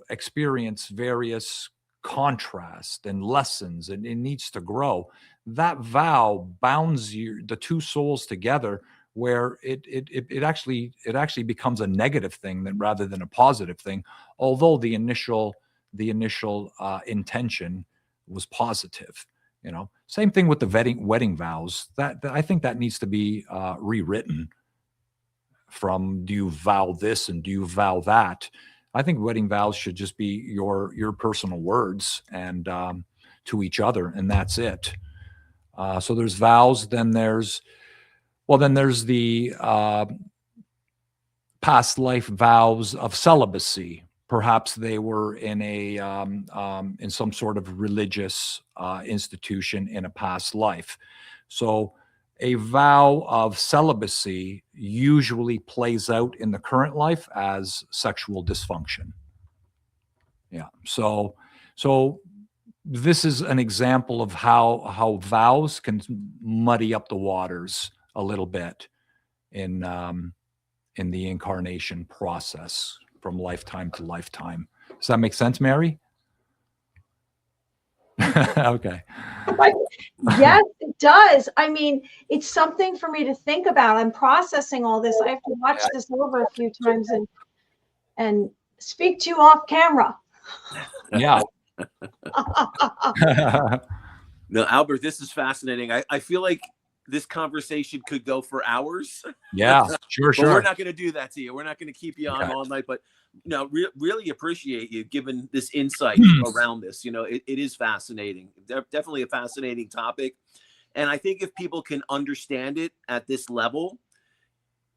experience various contrast and lessons, and it needs to grow. That vow bounds the two souls together, where it actually becomes a negative thing rather than a positive thing, although the initial intention was positive. You know, same thing with the wedding vows. That I think that needs to be rewritten from, do you vow this and do you vow that? I think wedding vows should just be your personal words and to each other, and that's it. So there's vows. Then there's the past life vows of celibacy. Perhaps they were in in some sort of religious institution in a past life. So a vow of celibacy usually plays out in the current life as sexual dysfunction. Yeah. So this is an example of how vows can muddy up the waters a little bit in the incarnation process from lifetime to lifetime. Does that make sense, Mary? Okay. Yes, it does. I mean, it's something for me to think about. I'm processing all this. I have to watch this over a few times and speak to you off camera. Yeah. No, Albert, this is fascinating. I feel like this conversation could go for hours. Yeah, sure. But we're not going to do that to you. We're not going to keep you on all night. But no, really appreciate you giving this insight around this. You know, it is fascinating. Definitely a fascinating topic. And I think if people can understand it at this level,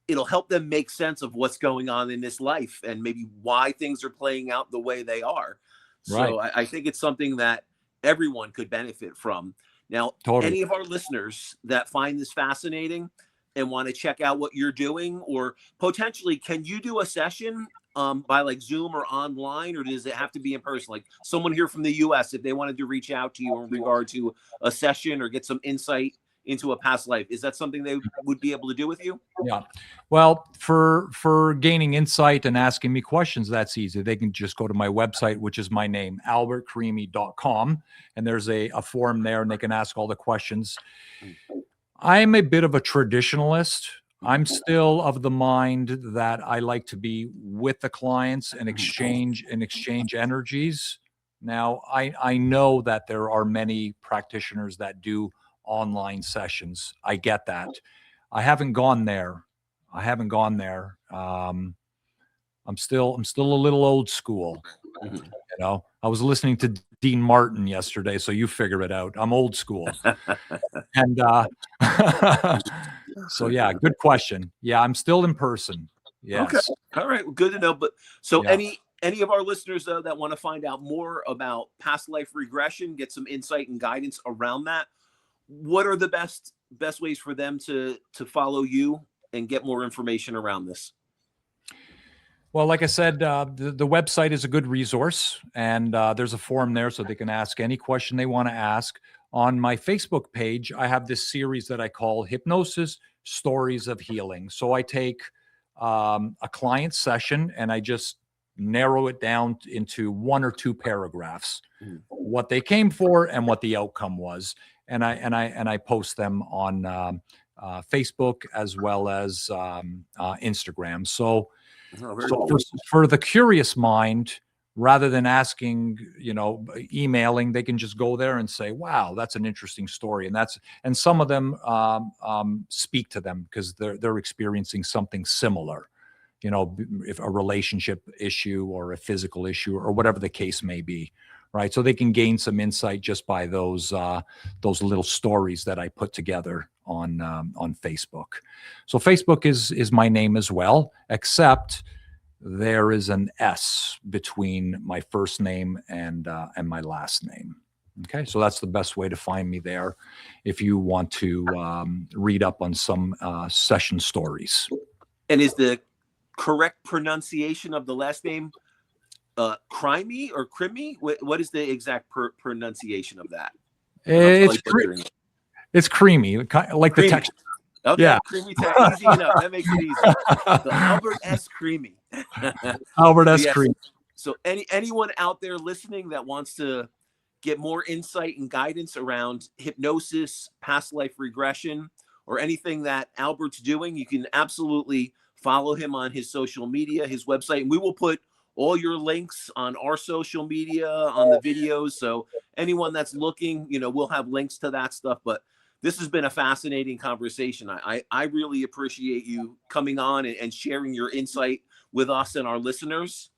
it'll help them make sense of what's going on in this life and maybe why things are playing out the way they are. So I think it's something that everyone could benefit from. Now, any of our listeners that find this fascinating and want to check out what you're doing, or potentially, can you do a session by like Zoom or online, or does it have to be in person? Like someone here from the US, if they wanted to reach out to you in regard to a session or get some insight into a past life. Is that something they would be able to do with you? Yeah. Well, for gaining insight and asking me questions, that's easy. They can just go to my website, which is my name, albertcrimi.com. And there's a form there and they can ask all the questions. I'm a bit of a traditionalist. I'm still of the mind that I like to be with the clients and exchange energies. Now, I know that there are many practitioners that do online sessions. I get that. I haven't gone there. I'm still a little old school. You know, I was listening to Dean Martin yesterday, so you figure it out. I'm old school. And so yeah, good question. Yeah, I'm still in person. Yes. Okay. All right. Well, good to know. But so Yeah. any of our listeners though that want to find out more about past life regression, get some insight and guidance around that, what are the best ways for them to follow you and get more information around this? Well, like I said, the website is a good resource, and there's a form there so they can ask any question they want to ask. On my Facebook page, I have this series that I call Hypnosis Stories of Healing. So I take a client session and I just narrow it down into 1 or 2 paragraphs, what they came for and what the outcome was. And I post them on Facebook as well as Instagram. So for the curious mind, rather than asking, emailing, they can just go there and say, wow, that's an interesting story. And some of them speak to them because they're experiencing something similar, if a relationship issue or a physical issue or whatever the case may be. Right. So they can gain some insight just by those little stories that I put together on Facebook. So Facebook is my name as well, except there is an S between my first name and my last name. Okay. So that's the best way to find me there if you want to read up on some session stories. And is the correct pronunciation of the last name Crimi or Crimi? What is the exact pronunciation of that? It's creamy, like the texture. Okay, yeah. Crimi, easy enough. That makes it easy. So Albert S. Crimi. Albert S. Yes. Crimi. So anyone out there listening that wants to get more insight and guidance around hypnosis, past life regression, or anything that Albert's doing, you can absolutely follow him on his social media, his website, and we will put all your links on our social media, on the videos. So anyone that's looking, we'll have links to that stuff. But this has been a fascinating conversation. I really appreciate you coming on and sharing your insight with us and our listeners.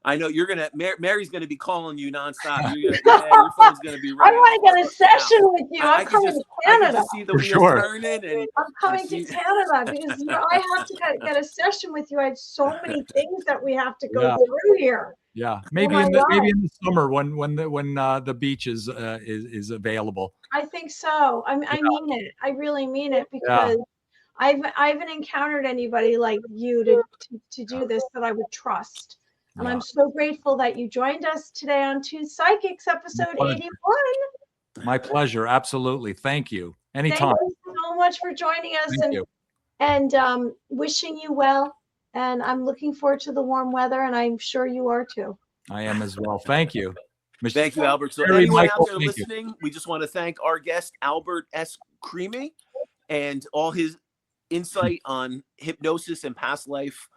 I know Mary's going to be calling you nonstop. Your phone's going to be I want to get a session with you. I'm coming to Canada. I can just see the wheels turning. And I'm coming to Canada because I have to get a session with you. I have so many things that we have to go through here. Yeah, maybe in the summer when the beach is available. I think so. I mean it. I really mean it because I haven't encountered anybody like you to do this that I would trust. And I'm so grateful that you joined us today on Two Psychics, episode 81. My pleasure. Absolutely. Thank you. Anytime. Thank you so much for joining us and wishing you well. And I'm looking forward to the warm weather, and I'm sure you are too. I am as well. Thank you. Thank you, Albert. So anyone out there listening, we just want to thank our guest, Albert S. Crimi, and all his insight on hypnosis and past life.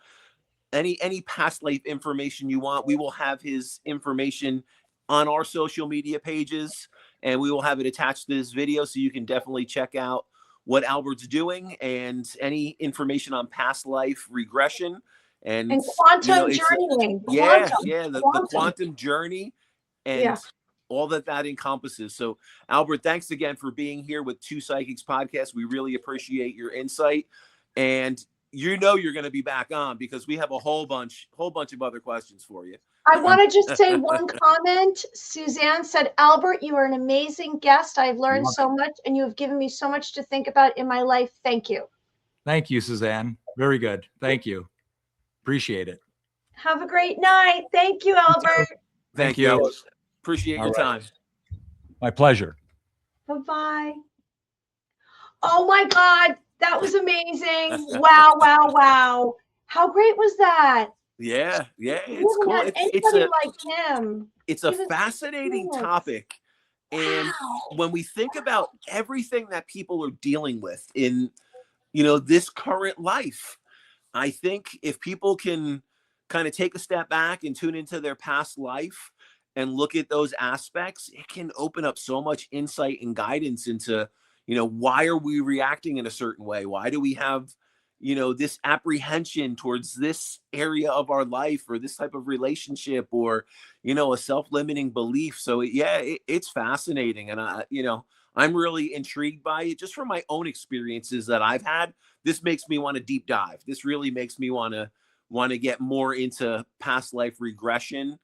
Any past life information you want, we will have his information on our social media pages, and we will have it attached to this video, so you can definitely check out what Albert's doing and any information on past life regression and quantum journeying. The quantum journey and all that encompasses. So Albert, thanks again for being here with Two Psychics podcast. We really appreciate your insight, and you're going to be back on because we have a whole bunch of other questions for you. I want to just say one comment. Suzanne said, Albert, you are an amazing guest. I've learned so much, and you have given me so much to think about in my life. Thank you. Thank you, Suzanne. Very good. Thank you. Appreciate it. Have a great night. Thank you, Albert. Thank you. Appreciate your time. My pleasure. Bye-bye. Oh my God, that was amazing. Wow, wow, wow. How great was that? Yeah, We it's haven't cool. had anybody like him. It's a He was fascinating brilliant. topic. And Wow. when we think about everything that people are dealing with in, this current life, I think if people can kind of take a step back and tune into their past life and look at those aspects, it can open up so much insight and guidance into, why are we reacting in a certain way? Why do we have, this apprehension towards this area of our life or this type of relationship or, a self-limiting belief. So yeah, it's fascinating. And I'm really intrigued by it just from my own experiences that I've had. This makes me want to deep dive. This really makes me want to get more into past life regression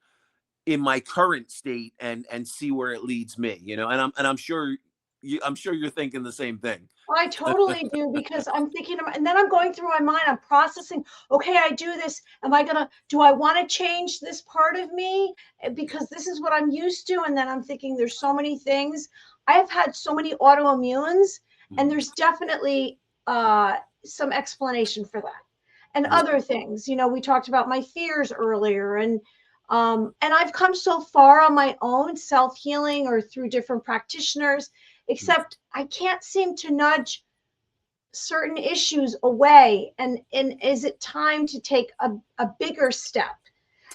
in my current state and see where it leads me, and I'm sure you're thinking the same thing. I totally do, because I'm thinking, and then I'm going through my mind, I'm processing, okay, I do this. Do I want to change this part of me? Because this is what I'm used to. And then I'm thinking there's so many things. I have had so many autoimmunes, and there's definitely some explanation for that. And other things, we talked about my fears earlier, and I've come so far on my own self-healing or through different practitioners, except I can't seem to nudge certain issues away. And is it time to take a bigger step?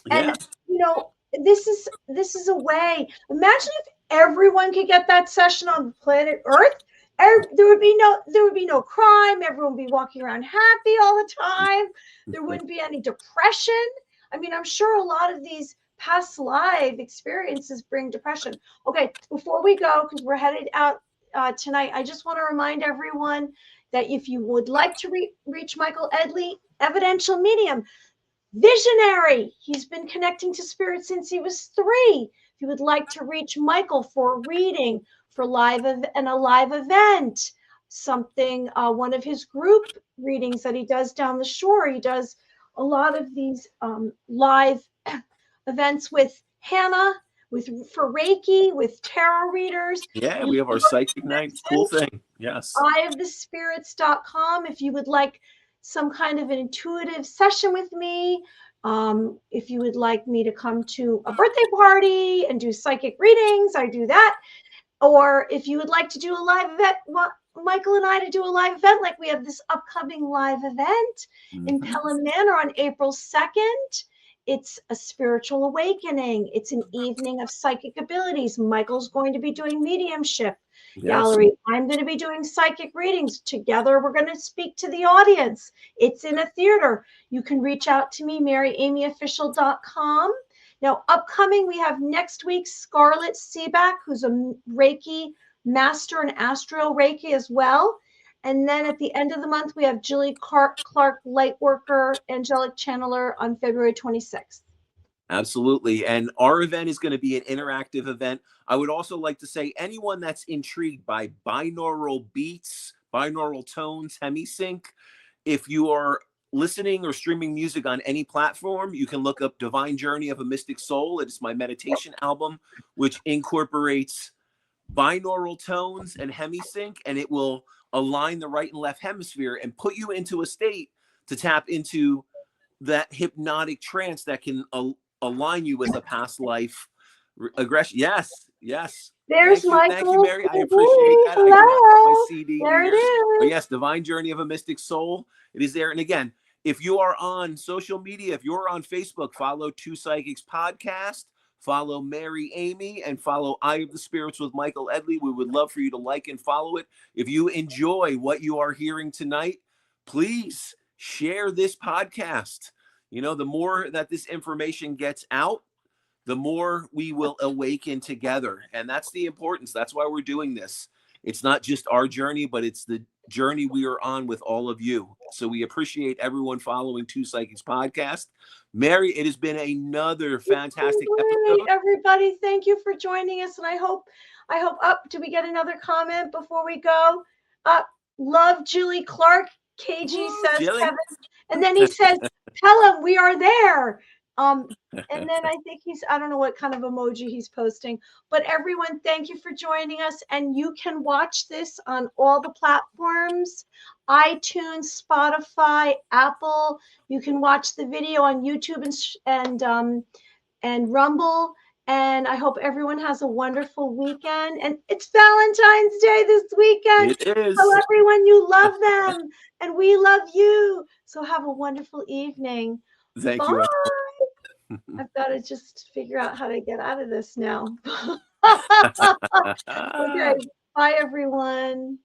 Yeah. And this is a way. Imagine if everyone could get that session on planet Earth. There would be no crime. Everyone would be walking around happy all the time. There wouldn't be any depression. I mean, I'm sure a lot of these past life experiences bring depression. Okay, before we go, because we're headed out tonight, I just want to remind everyone that if you would like to reach Michael Edley, Evidential medium, visionary, he's been connecting to spirit since he was 3. If you would like to reach Michael for a reading, for a live event, something, one of his group readings that he does down the shore, he does a lot of these live events with Hannah, for Reiki, with tarot readers. Yeah, we have our psychic nights. Cool thing. Yes. eyeofthespirits.com if you would like some kind of an intuitive session with me. If you would like me to come to a birthday party and do psychic readings, I do that. Or if you would like to do a live event, Michael and I to do a live event, like we have this upcoming live event in Pelham Manor on April 2nd. It's a spiritual awakening. It's an evening of psychic abilities. Michael's going to be doing mediumship gallery. I'm going to be doing psychic readings. Together, we're going to speak to the audience. It's in a theater. You can reach out to me, maryamyofficial.com. Now, upcoming, we have next week Scarlett Seaback, who's a Reiki master and astral Reiki as well. And then at the end of the month, we have Julie Clark, Lightworker, Angelic Channeler on February 26th. Absolutely. And our event is going to be an interactive event. I would also like to say anyone that's intrigued by binaural beats, binaural tones, hemisync, if you are listening or streaming music on any platform, you can look up Divine Journey of a Mystic Soul. It is my meditation album, which incorporates binaural tones and hemisync, and it will align the right and left hemisphere and put you into a state to tap into that hypnotic trance that can align you with a past life aggression. Yes. There's Thank Michael. you, Mary. I appreciate that. Hello. I do not have my CD there here. it is. But yes, Divine Journey of a Mystic Soul. It is there. And again, if you are on social media, if you're on Facebook, follow Two Psychics Podcast, follow Mary Amy, and follow Eye of the Spirits with Michael Edley. We would love for you to like and follow it. If you enjoy what you are hearing tonight, please share this podcast. The more that this information gets out, the more we will awaken together. And that's the importance. That's why we're doing this. It's not just our journey, but it's the journey we are on with all of you. So we appreciate everyone following Two Psychics Podcast. Mary, it has been another fantastic episode. Everybody, thank you for joining us. And I hope do we get another comment before we go? Love Julie Clark. KG says, Jilly. Kevin. And then he says, tell him we are there. And then I think I don't know what kind of emoji he's posting, but everyone, thank you for joining us. And you can watch this on all the platforms, iTunes, Spotify, Apple. You can watch the video on YouTube and Rumble. And I hope everyone has a wonderful weekend. And it's Valentine's Day this weekend. It is. Tell everyone you love them and we love you. So have a wonderful evening. Thank Bye. you. I've got to just figure out how to get out of this now. Okay. Bye, everyone.